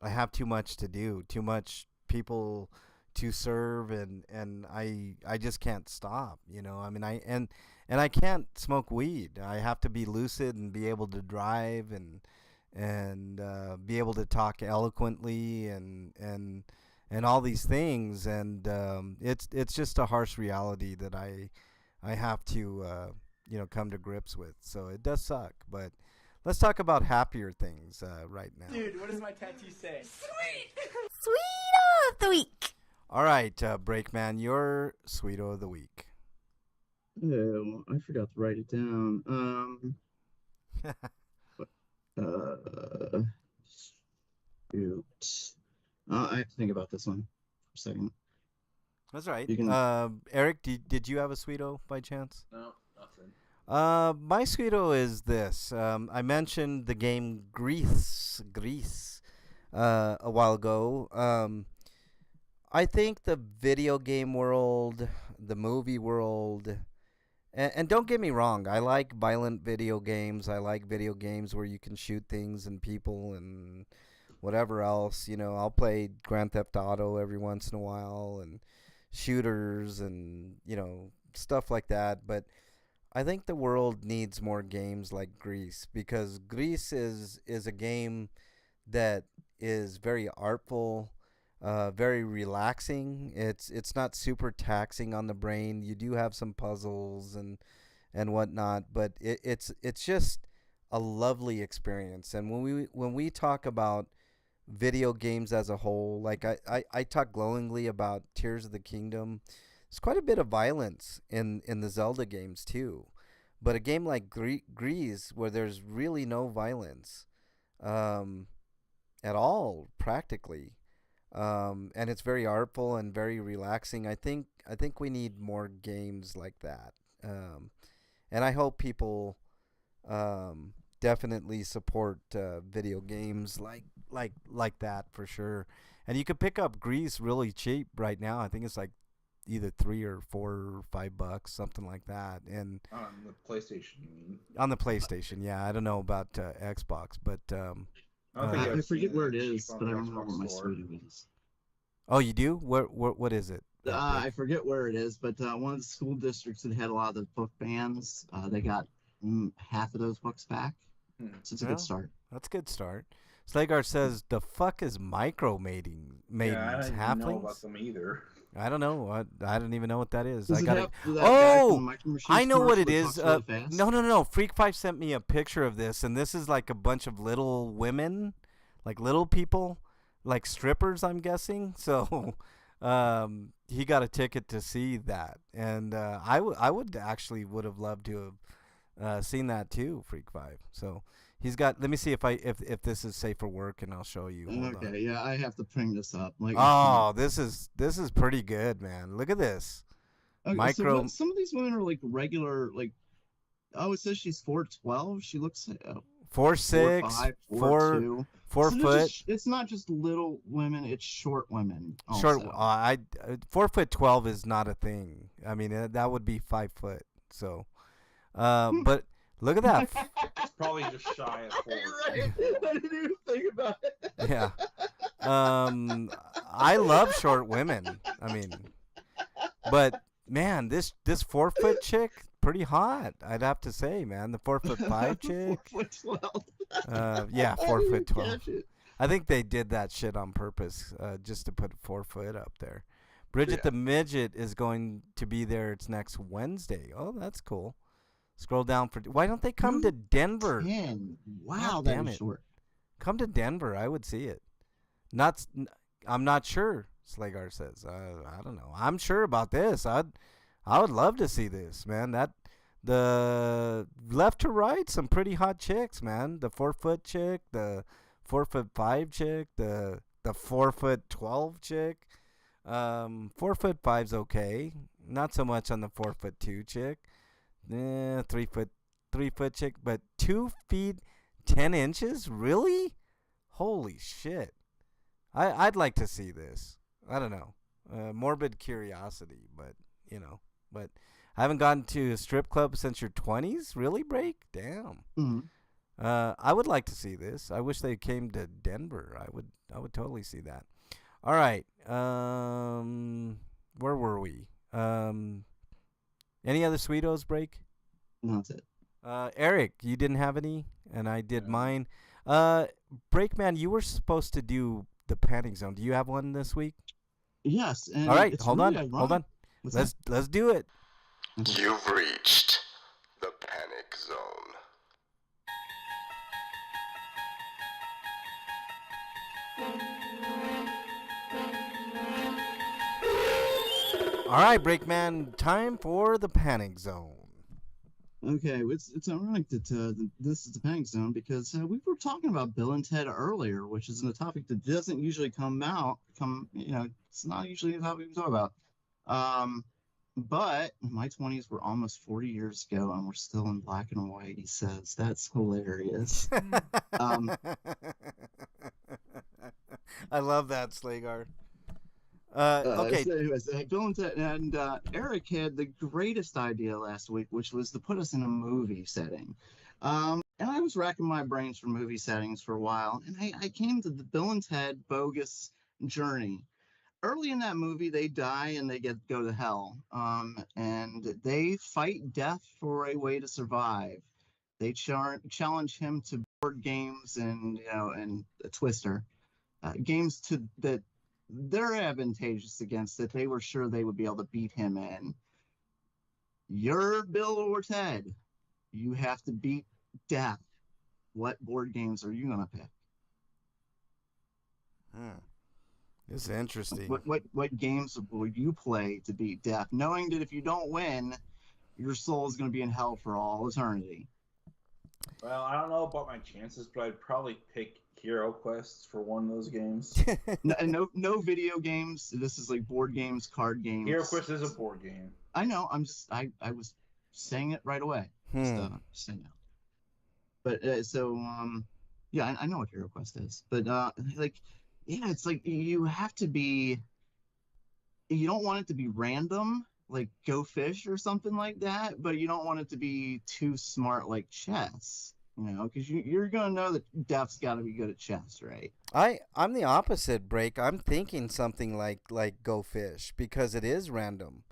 have too much to do, too much people to serve, and I just can't stop. I mean, I can't smoke weed. I have to be lucid and be able to drive and be able to talk eloquently and all these things. And it's just a harsh reality that I have to come to grips with. So it does suck, but let's talk about happier things right now. Dude, what does my tattoo say? Sweet! Sweeto of the week! All right, Breakman, your Sweeto of the week. Oh, I forgot to write it down. Shoot. I have to think about this one for a second. That's right. You can. Eric, did you have a Sweeto by chance? No, nothing. My Sweeto is this. I mentioned the game Grease, a while ago. I think the video game world, the movie world, and don't get me wrong, I like violent video games. I like video games where you can shoot things and people and whatever else. I'll play Grand Theft Auto every once in a while and shooters and, stuff like that. But I think the world needs more games like Grease, because Grease is a game that is very artful, very relaxing. It's not super taxing on the brain. You do have some puzzles and whatnot, but it's just a lovely experience. And when we talk about video games as a whole, like I talk glowingly about Tears of the Kingdom. There's quite a bit of violence in the Zelda games too, but a game like Grease, where there's really no violence at all practically, and it's very artful and very relaxing. I think we need more games like that, and I hope people definitely support video games like that for sure. And you could pick up Grease really cheap right now. I think it's like either $3 or $4 or $5, something like that. And On the PlayStation, you mean? on the PlayStation, yeah. I don't know about Xbox, but I forget where it is, but I remember where my Sweeto is. oh, you do? What is it? I forget where it is, but one of the school districts that had a lot of the book bans, they got half of those books back. So it's a good start. That's a good start. Slagar says, "The fuck is micro-mating maidens? Yeah, I didn't Halflings? know about them either. I don't know. I don't even know what that is. Does I it got have that guy Oh, from the Micro Machines I know what it commercial is. that talks really fast? No. Freak Five sent me a picture of this, and this is like a bunch of little women, like little people, like strippers, I'm guessing. So, he got a ticket to see that, and I would actually would have loved to have seen that too, Freak Five. So he's got. Let me see if this is safe for work, and I'll show you. Hold on. Okay, yeah, I have to bring this up. Like, Oh, this is pretty good, man. Look at this. okay, micro- So what, some of these women are like regular, like. Oh, it says she's 4'12". She looks 4'6", 4'5", 4 4'2". 4 So they're foot. it's not just little women; it's short women. Short. Also. 4'12" is not a thing. I mean, that would be 5 foot. So, but look at that. It's probably just shy of 4. Right. I didn't even think about it. Yeah. I love short women. I mean, but man, this 4 foot chick, pretty hot. I'd have to say, man, the 4'5" chick. 4'12". Yeah, I 4 didn't foot 12. catch it. I think they did that shit on purpose, just to put 4 foot up there. Bridget the Midget is going to be there. It's next Wednesday. Oh, that's cool. Scroll down for. Why don't they come to Denver? 10. Wow, God that damn is it. short. Come to Denver. I would see it. I'm not sure. Slagar says. I don't know. I'm sure about this. I would love to see this, man. The left to right, some pretty hot chicks, man. The 4 foot chick, the 4'5" chick, the 4'12" chick. 4'5"'s okay. Not so much on the 4'2" chick. 3 foot chick, but 2 feet 10 inches? Really? Holy shit! I'd like to see this. I don't know. Morbid curiosity, but but I haven't gone to a strip club since your 20s. Really, Break? Damn. Mm-hmm. I would like to see this. I wish they came to Denver. I would totally see that. All right. Where were we? Any other Sweetos, Break? No, that's it. Eric, you didn't have any, and I did mine. Breakman, you were supposed to do the Panic Zone. Do you have one this week? Yes. And All right, it's hold really on. ironic. What's Let's do it. that? You've reached the Panic Zone. All right, Breakman, time for the Panic Zone. Okay, it's ironic that this is the Panic Zone because we were talking about Bill and Ted earlier, which is a topic that doesn't usually come out. It's not usually a topic we talk about. But my 20s were almost 40 years ago, and we're still in black and white. He says that's hilarious. I love that, Slagar. Okay. So anyways, Bill and Eric had the greatest idea last week, which was to put us in a movie setting. And I was racking my brains for movie settings for a while, and I came to the Bill and Ted Bogus Journey. Early in that movie, they die and they go to hell, and they fight death for a way to survive. They challenge him to board games and and a Twister, games that they're advantageous against, that they were sure they would be able to beat him in. You're Bill or Ted. You have to beat death. What board games are you gonna pick? This is interesting. What games will you play to beat death, knowing that if you don't win, your soul is going to be in hell for all eternity? Well, I don't know about my chances, but I'd probably pick Hero Quest for one of those games. No video games. This is like board games, card games. Hero Quest is a board game. I know. I was saying it right away. Just saying that. But yeah, I know what Hero Quest is. But it's like you have to be. You don't want it to be random, like Go Fish or something like that, but you don't want it to be too smart like chess. Because you're gonna know that Death's got to be good at chess, right? I'm the opposite, Break. I'm thinking something like Go Fish, because it is random,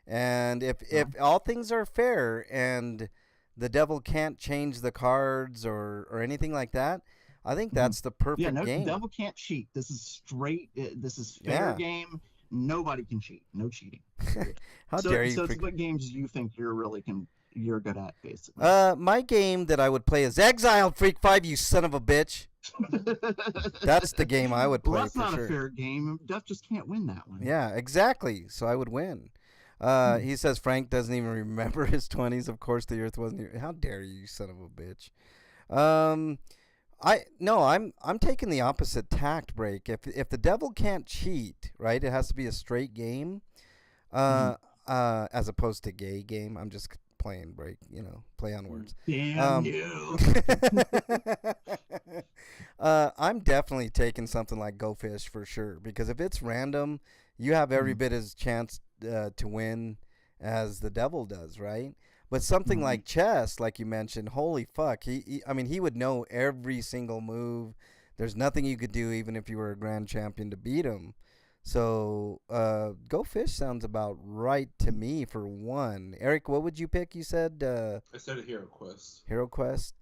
and if all things are fair and the devil can't change the cards or anything like that, I think that's the perfect game. The devil can't cheat. This is straight. This is fair game. Nobody can cheat. No cheating. How dare you? So what games do you think you're good at, basically? My game that I would play is Exile Freak 5, you son of a bitch. That's the game I would play. Well, that's for not sure. a fair game. Duff just can't win that one. Yeah, exactly. So I would win. He says Frank doesn't even remember his 20s. Of course, the Earth wasn't here. How dare you son of a bitch? I'm taking the opposite tact, Break. If the devil can't cheat, right? It has to be a straight game, as opposed to gay game. I'm just playing, Break. Play on words. Damn you. I'm definitely taking something like Go Fish for sure, because if it's random, you have every bit as chance to win as the devil does, right? But something like chess, like you mentioned, holy fuck, he would know every single move. There's nothing you could do, even if you were a grand champion, to beat him. So Go Fish sounds about right to me for one. Eric, what would you pick? You said I said Hero Quest. Hero Quest.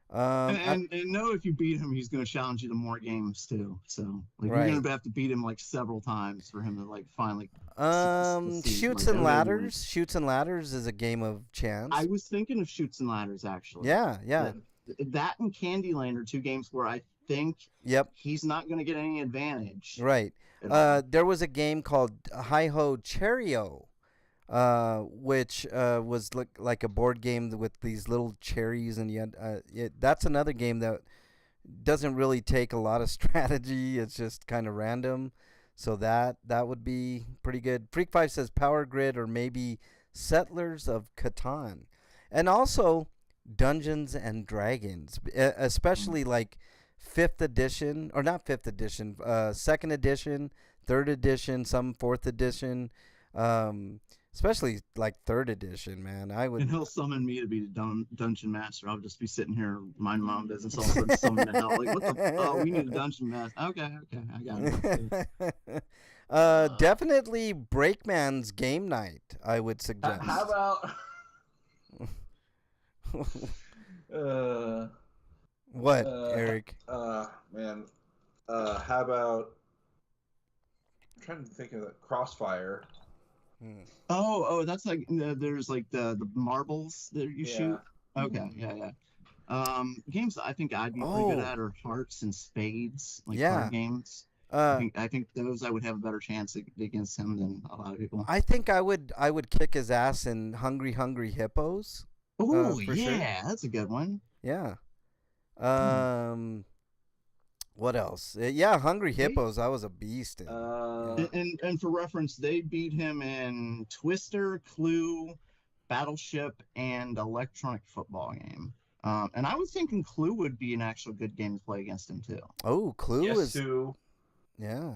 And know if you beat him, he's going to challenge you to more games too. So you're going to have to beat him like several times for him to finally. Shoots and Ladders. Shoots and Ladders is a game of chance. I was thinking of Shoots and Ladders actually. Yeah. That and Candyland are two games where I think he's not going to get any advantage. Right. There was a game called Hi Ho Cherry-O, which was like a board game with these little cherries, and that's another game that doesn't really take a lot of strategy. It's just kind of random. So that would be pretty good. Freak 5 says Power Grid or maybe Settlers of Catan. And also Dungeons and Dragons, especially like 5th edition, or not 5th edition, 2nd edition, 3rd edition, some 4th edition, especially like 3rd edition, man. And he'll summon me to be the dungeon master. I'll just be sitting here minding my own business, all of a sudden summon the hell. Like, what the? Oh, we need a dungeon master. Okay, I got it. Definitely Breakman's Game Night, I would suggest. How about? What, Eric? Man. How about? I'm trying to think of the Crossfire. Oh, that's like there's like the marbles that you shoot. Okay, yeah. Games that I think I'd be pretty good at are Hearts and Spades, card games. I think those I would have a better chance against him than a lot of people. I think I would kick his ass in Hungry Hippos. Oh sure. That's a good one. Yeah. What else? Yeah, Hungry Hippos. I was a beast in. And for reference, they beat him in Twister, Clue, Battleship, and Electronic Football Game. And I was thinking Clue would be an actual good game to play against him too. Oh, Clue Yes, is. Sue. Yeah.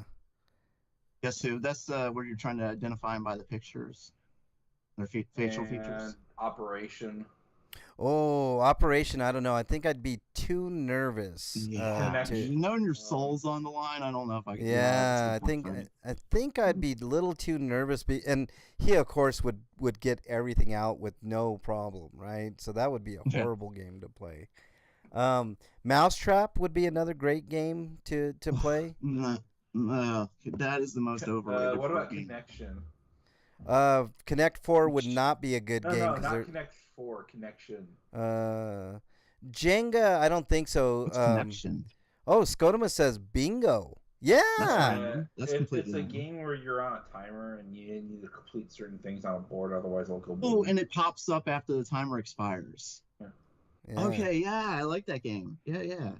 Guess who? That's where you're trying to identify him by the pictures, their facial features. Operation. Oh, Operation. I don't know. I think I'd be too nervous. Yeah, to- knowing your soul's on the line, I don't know if I could. Yeah, I think I'd be a little too nervous. And he, of course, would get everything out with no problem, right? So that would be a horrible game to play. Mousetrap would be another great game to play. That is the most overrated. What about game. Connection? Connect 4 would not be a good game. No, not Connect 4. Connection. Jenga, I don't think so. Connection. Oh, Scotoma says bingo. Yeah. That's It's completely a wrong. game where you're on a timer and you need to complete certain things on a board, otherwise it'll go boom. Oh, and it pops up after the timer expires. Yeah. Okay, yeah, I like that game. Yeah.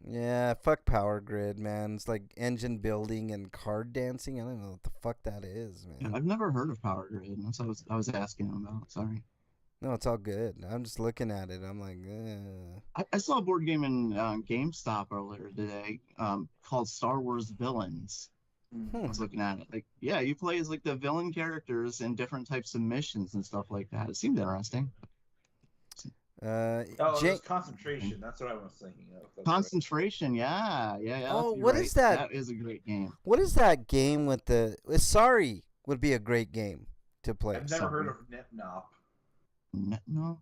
Yeah, fuck Power Grid, man. It's like engine building and card dancing. I don't know what the fuck that is, man. I've never heard of Power Grid. That's what I was asking him about. Sorry. No, it's all good. I'm just looking at it. I'm like, I saw a board game in GameStop earlier today called Star Wars Villains. I was looking at it. Like, yeah, you play as like the villain characters in different types of missions and stuff like that. It seemed interesting. It's Concentration. That's what I was thinking of. That's Concentration, yeah. Oh, you're what right. is that? That is a great game. What is that game with the? Sorry, would be a great game to play. I've never heard of Nipnop. No,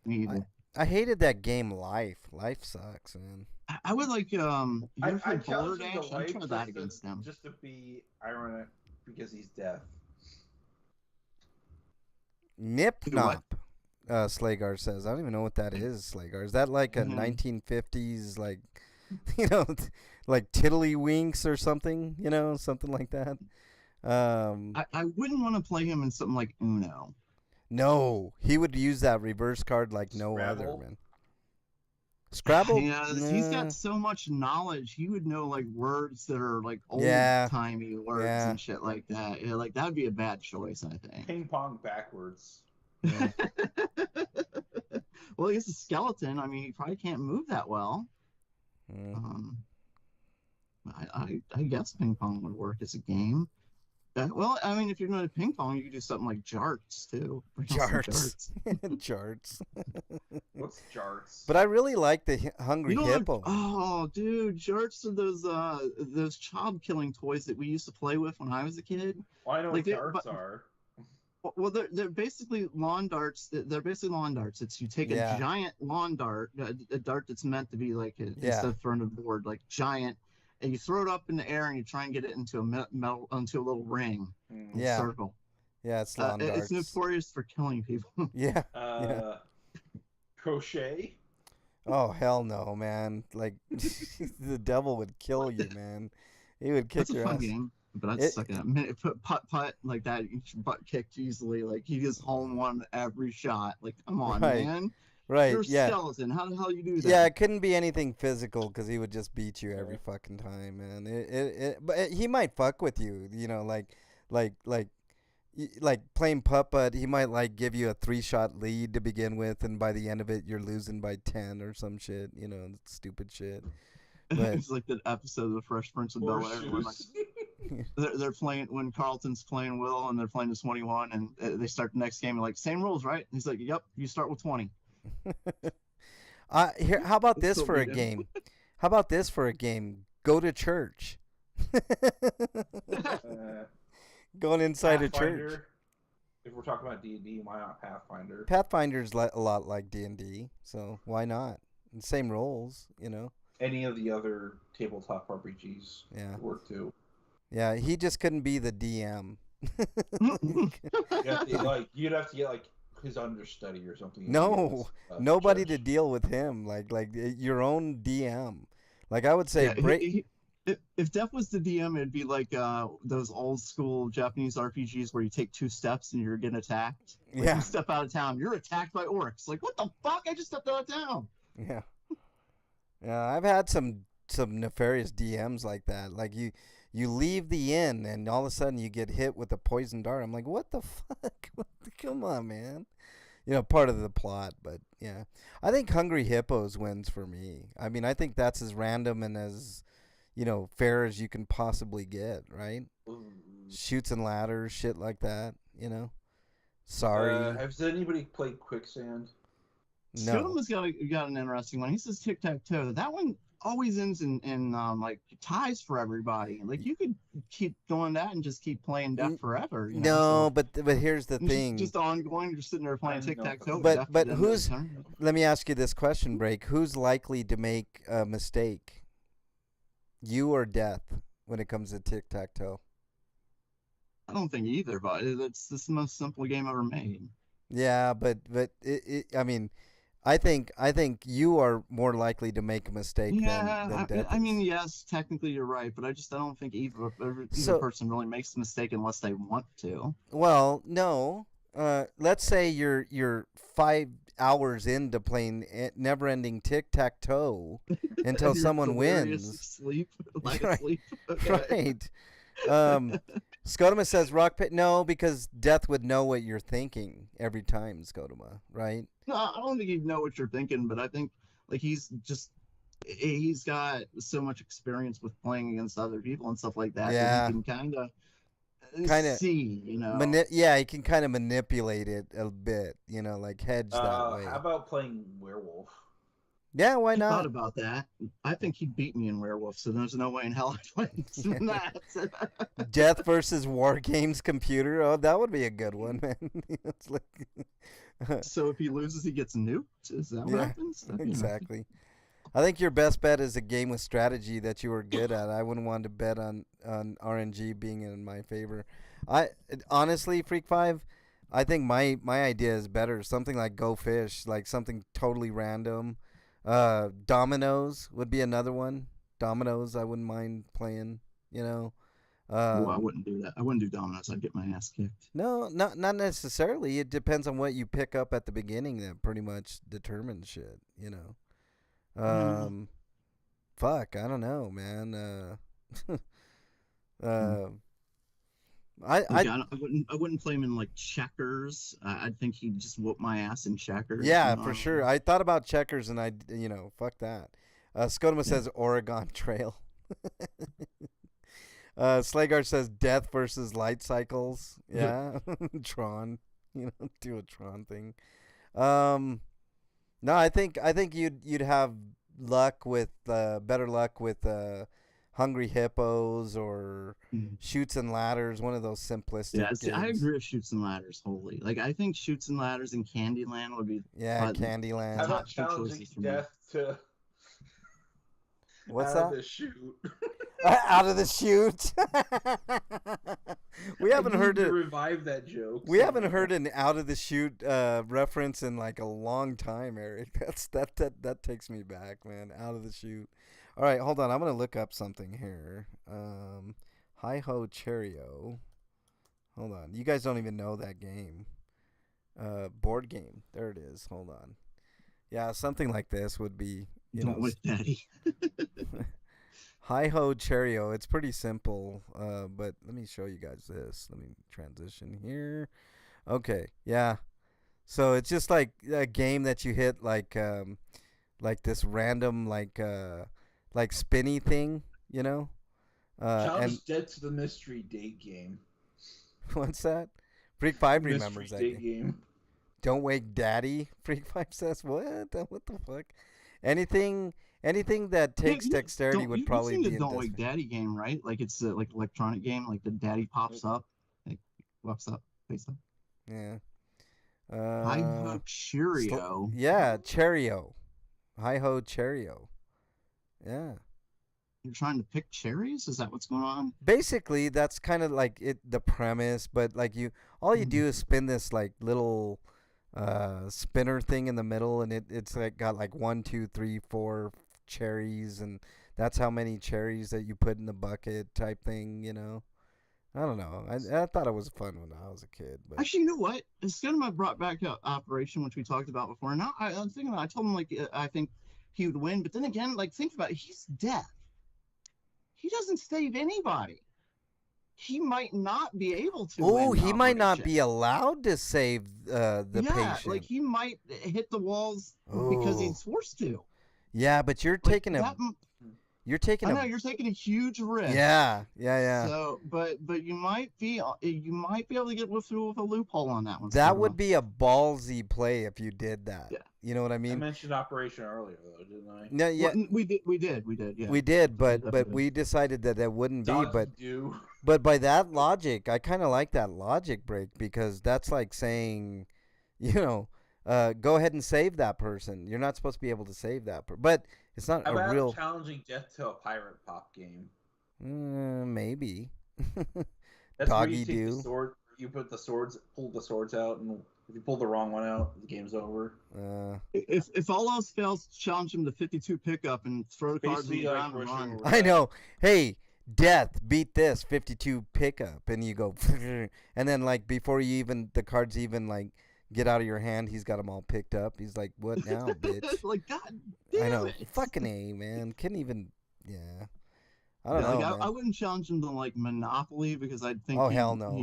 me either. I hated that game. Life sucks, man. I would like I Boulder challenge Dash. him to I'm life trying that against them. just to be ironic because he's deaf. Nipnop. Slagar says. I don't even know what that is, Slagar. Is that like a 1950s, like, like Tiddlywinks or something? Something like that. I wouldn't want to play him in something like Uno. No, he would use that reverse card like no other, Scrabble? man. Scrabble? Yeah, he's got so much knowledge. He would know like words that are like old timey words and shit like that. Yeah, like that would be a bad choice, I think. Ping pong backwards. Yeah. Well, he's a skeleton. I mean, he probably can't move that well. I guess ping pong would work as a game. Well, I mean, if you're going to ping pong, you could do something like jarts too. Jarts. Jarts. What's jarts? But I really like the Hungry Hippo. Oh, dude, jarts are those child killing toys that we used to play with when I was a kid. Well, I know what jarts are. Well, they're basically lawn darts. They're basically lawn darts. It's you take a giant lawn dart, a dart that's meant to be like instead of throwing a board, like giant, and you throw it up in the air and you try and get it into a little ring, circle. Yeah, it's lawn darts. It's notorious for killing people. Yeah. Crochet. Oh hell no, man! Like the devil would kill you, man. He would kick your ass. It's a fun game. But I'd suck at it. Put putt like that, butt kicked easily. Like he just home one every shot. Like come on, man. Right. You're a skeleton. How the hell you do that? Yeah, it couldn't be anything physical because he would just beat you every fucking time, man. But he might fuck with you, like playing putt. He might like give you a 3-shot lead to begin with, and by the end of it, you're losing by 10 or some shit. Stupid shit. But it's like that episode of The Fresh Prince of Bel-Air. They're playing when Carlton's playing Will and they're playing the 21 and they start the next game and like same rules, right? And he's like, "Yep, you start with 20." Here, how about this for a game? How about this for a game? Go to church. Going inside a church. If we're talking about D&D, why not Pathfinder? Pathfinder's a lot like D&D, so why not? And same roles, Any of the other tabletop RPGs work too. Yeah, he just couldn't be the DM. You'd have to get like his understudy or something. No, nobody to deal with him. Like your own DM. Like I would say, if Def was the DM, it'd be like those old school Japanese RPGs where you take 2 steps and you're getting attacked. Like, you step out of town, you're attacked by orcs. Like what the fuck? I just stepped out of town. Yeah. Yeah, I've had some nefarious DMs like that. Like you leave the inn and all of a sudden you get hit with a poison dart. I'm like, what the fuck? Come on, man. Part of the plot, but yeah. I think Hungry Hippos wins for me. I mean, I think that's as random and as, fair as you can possibly get, right? Shoots and ladders, shit like that. Sorry. Has anybody played Quicksand? No. Scotoma's got an interesting one. He says tic tac toe. That one always ends in like ties for everybody. Like you could keep doing that and just keep playing death forever. No, but here's the thing. Just ongoing. You're sitting there playing tic tac toe. But who's? Let me ask you this question, Break. Who's likely to make a mistake? You or Death when it comes to tic tac toe? I don't think either, but it's the most simple game ever made. Yeah, but I mean, I think you are more likely to make a mistake than Death. I mean, yes, technically you're right, but I don't think either person really makes a mistake unless they want to. Well, no. Let's say you're 5 hours into playing never-ending tic-tac-toe until someone wins. Sleep, right. Sleep. Okay. Right. Scotoma says rock pit. No, because Death would know what you're thinking every time, Scotoma, right? No, I don't think he'd know what you're thinking, but I think like he's got so much experience with playing against other people and stuff like that. Yeah. That he can kind of see, he can kind of manipulate it a bit, like hedge that way. How about playing Werewolf? Yeah, why I not? thought about that. I think he'd beat me in Werewolf, so there's no way in hell I'd win that. Death versus War Games computer. Oh, that would be a good one, man. It's like... So if he loses, he gets nuked? Is that what happens? Exactly. I think your best bet is a game with strategy that you were good at. I wouldn't want to bet on RNG being in my favor. Honestly, Freak 5, I think my idea is better. Something like Go Fish, like something totally random. Dominoes would be another one. Dominoes, I wouldn't mind playing. I wouldn't do that. I wouldn't do dominoes. I'd get my ass kicked. No, not necessarily. It depends on what you pick up at the beginning. That pretty much determines shit. Fuck, I don't know, man. I wouldn't play him in like checkers. I'd think he'd just whoop my ass in checkers. Yeah, for sure. I thought about checkers, and fuck that. Scotoma says Oregon Trail. Slagar says Death versus Light Cycles. Yeah, Tron. Do a Tron thing. No, I think you'd have luck with better luck with Hungry Hippos or Shoots and Ladders. One of those simplistic. Yeah, see, I agree with Shoots and Ladders wholly. Like I think Shoots and Ladders and Candyland would be. Yeah, Candyland. How about challenging Death to? What's out that? Of the chute. Out of the chute. We haven't heard it. Revive that joke. We haven't heard an out of the chute reference in like a long time, Eric. That takes me back, man. Out of the chute. All right, hold on. I'm gonna look up something here. Hi Ho Cheerio. Hold on. You guys don't even know that game. Board game. There it is. Hold on. Yeah, something like this would be. Don't with Daddy. Hi Ho Cheerio. It's pretty simple, but let me show you guys this. Let me transition here. Okay, yeah. So it's just like a game that you hit like this random like spinny thing, Challenge Dead to the Mystery Date Game. What's that? Freak 5 remembers that game. Don't Wake Daddy. Freak 5 says what? What the fuck? Anything that takes dexterity would probably be. You Don't Wake Daddy game, right? Like it's a like electronic game. Like the daddy pops up, like pops up, face up. Yeah. Hi Ho Cheerio. Yeah, Cheerio. Hi Ho Cheerio. Yeah. You're trying to pick cherries? Is that what's going on? Basically, that's kind of like the premise, but like all you do is spin this like little spinner thing in the middle, and it's like got like 1, 2, 3, 4 cherries, and that's how many cherries that you put in the bucket type thing. I don't know. I thought it was fun when I was a kid. But actually, you know what? It's kind of brought back up Operation, which we talked about before. Now I'm thinking, I told him like I think he would win. But then again, like think about it, he's deaf. He doesn't save anybody. He might not be able to. Oh, win he might not Operation. be allowed to save the patient. Like he might hit the walls because Oh. he's forced to. Yeah, but you're Like, taking a you're taking I a know you're taking a huge risk. yeah. So, but you might be able to get through with a loophole on that one. That would be a ballsy play if you did that. Yeah. You know what I I mean? mentioned Operation earlier, though, didn't I? No, yeah, Well, we did. Yeah. we did, but definitely we decided that wouldn't be. Dodgy do. But by that logic, I kind of like that logic break because that's like saying, go ahead and save that person. You're not supposed to be able to save that person, but it's not How a about real. challenging death to a pirate pop game? Maybe. That's where Doggy you take the do. sword, you pull the swords out, and if you pull the wrong one out, the game's over. If all else fails, challenge him to 52 pickup and throw cards in Basically, the like ground and Russian run. roulette. I know. Hey, death, beat this 52 pickup, and you go, and then like before the cards even like get out of your hand, he's got them all picked up. He's like, "What now, bitch?" Like, God damn I know. it. Fucking A, man. Couldn't even. Yeah. I don't know. Like, Man. I wouldn't challenge him to like Monopoly because I'd think. Oh, hell no.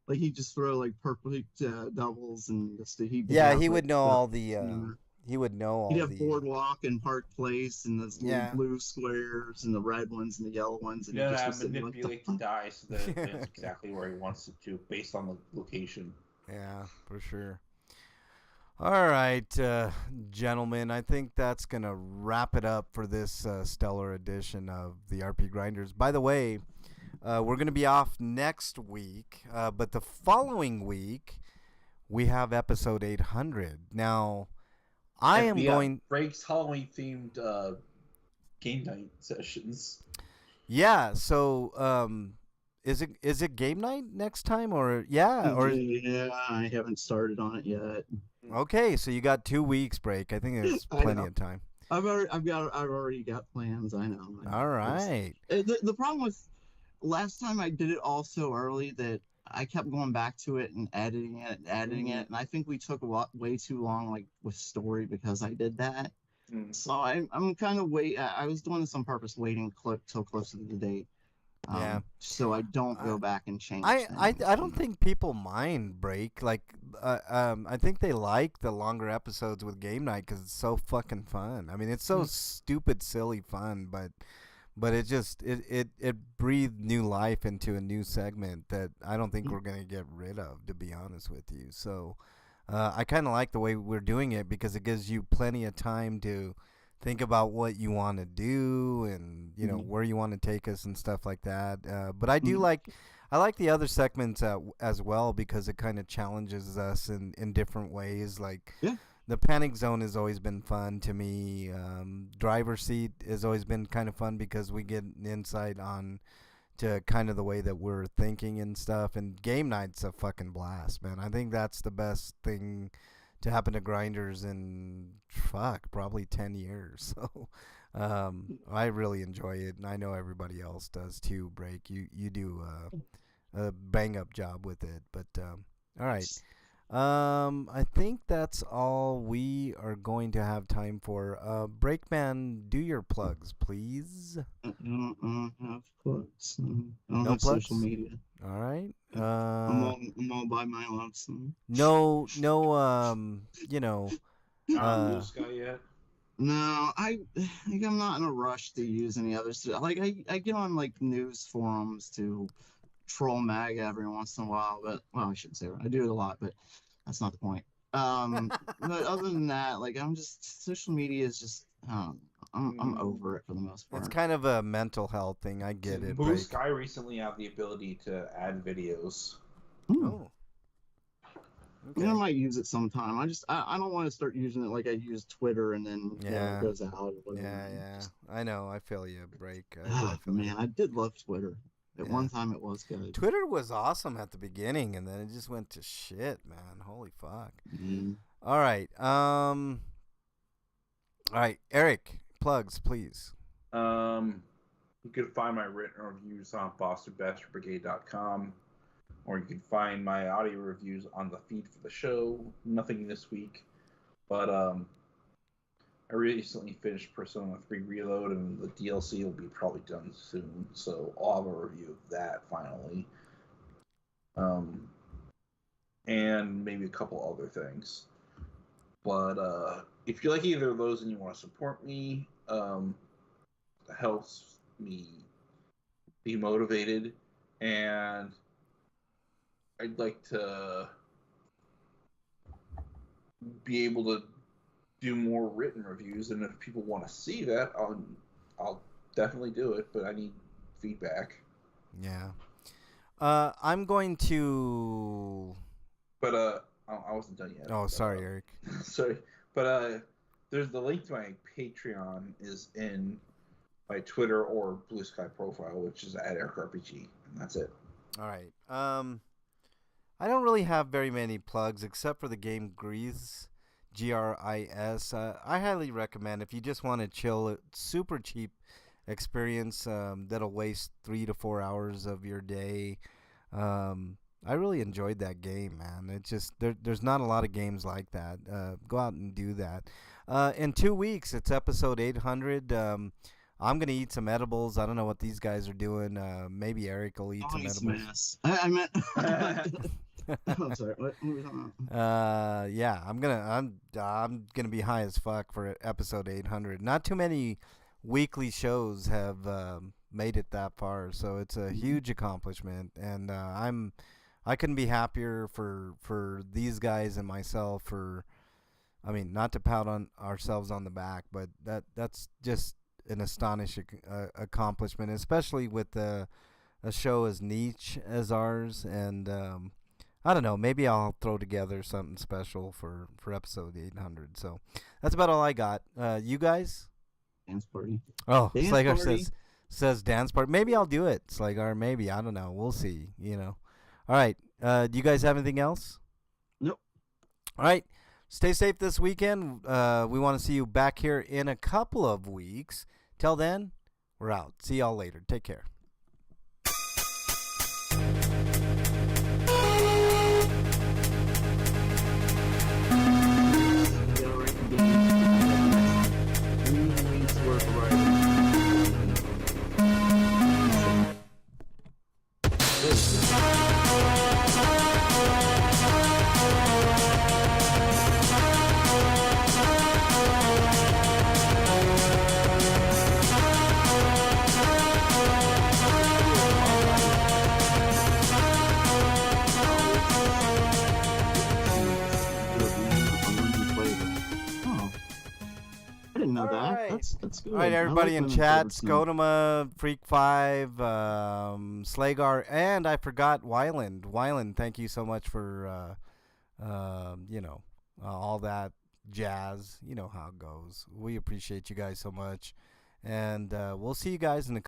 He'd just throw like perfect doubles and just he'd Yeah, have, he like, would know all the. you know, He would know all he'd have the. Boardwalk and Park Place and those little Yeah. blue squares and the red ones and the yellow ones. And You he'd gotta just be sitting manipulate the like, dice so that it lands exactly where he wants it to, based on the location. Yeah, for sure. All right, gentlemen. I think that's gonna wrap it up for this stellar edition of the RP Grinders. By the way, we're gonna be off next week, but the following week we have episode 800. Now, I am going. Breaks Halloween themed game night sessions. Yeah. So, is it game night next time or yeah or yeah, I haven't started on it yet. okay? So you got 2 weeks break. I think there's I plenty know. of time. I've already got plans. I know. All right. The problem with last time I did it all so early that I kept going back to it and editing it, and I think we took way too long, like with story, because I did that. So I'm kind of I was doing this on purpose, waiting till closer to the date. Yeah. So I don't go back and change. I don't think people mind break. Like, I think they like the longer episodes with game night because it's so fucking fun. I mean, it's so stupid, silly fun, but it just it breathed new life into a new segment that I don't think we're gonna get rid of, to be honest with you. So, I kind of like the way we're doing it because it gives you plenty of time to think about what you want to do and where you want to take us and stuff like that. But I do I like the other segments as well because it kind of challenges us in different ways. Like the Panic Zone has always been fun to me. Driver's Seat has always been kind of fun because we get an insight on to kind of the way that we're thinking and stuff. And Game Night's a fucking blast, man. I think that's the best thing to happen to Grinders in probably 10 years. So I really enjoy it, and I know everybody else does too. Break, you do a bang up job with it. But all right, I think that's all we are going to have time for. Breakman, do your plugs, please. I don't have plugs. I don't No have plugs? social media. All right. I'm all by my lonesome. No, Not Blue Sky yet. No, I'm not in a rush to use any others. Like I get on like news forums to troll MAGA every once in a while, but I shouldn't say that. I do it a lot, but that's not the point. But other than that, like social media is just I'm over it for the most part. It's kind of a mental health thing. I get it. Blue Break. Sky recently have the ability to add videos. Oh. Okay. I might use it sometime. I don't want to start using it like I use Twitter and then it goes out. Or whatever. Yeah. I know. I feel you, Break. Oh, man, I did love Twitter. At one time, it was good. Twitter was awesome at the beginning, and then it just went to shit, man. Holy fuck. Mm. All right. All right, Eric, plugs, please. You can find my written reviews on BostonBastardBrigade.com, or you can find my audio reviews on the feed for the show. Nothing this week, but I recently finished Persona 3 Reload, and the DLC will be probably done soon, so I'll have a review of that finally. And maybe a couple other things. But if you like either of those and you want to support me, it helps me be motivated, and I'd like to be able to do more written reviews, and if people want to see that, I'll definitely do it, but I need feedback. Yeah. I'm going to. But I wasn't done yet. Oh, sorry, Eric. Sorry, but there's the link to my Patreon is in my Twitter or Blue Sky profile, which is at EricRPG, and that's it. All right. I don't really have very many plugs except for the game Gris, Gris. I highly recommend if you just want to chill, super cheap experience that'll waste 3 to 4 hours of your day. I really enjoyed that game, man. It's just there's not a lot of games like that. Go out and do that. In 2 weeks, it's episode 800. I'm gonna eat some edibles. I don't know what these guys are doing. Maybe Eric will eat some edibles. Mass. I meant. I'm sorry. What were we talking about? Yeah, I'm gonna be high as fuck for episode 800. Not too many weekly shows have made it that far, so it's a huge accomplishment, and I couldn't be happier for these guys and myself. I mean, not to pout on ourselves on the back, but that's just an astonishing accomplishment, especially with a show as niche as ours. And I don't know, maybe I'll throw together something special for episode 800. So that's about all I got. You guys? Dance party. Oh, Dance Slager party. says dance party. Maybe I'll do it, Slager. Maybe, I don't know. We'll see. All right. Do you guys have anything else? Nope. All right. Stay safe this weekend. We want to see you back here in a couple of weeks. Till then, we're out. See y'all later. Take care. Know that. Right. That's good. All right, everybody in chat, Scotoma, Freak5, Slagar, and I forgot Wyland. Wyland, thank you so much for, all that jazz. You know how it goes. We appreciate you guys so much. And we'll see you guys in a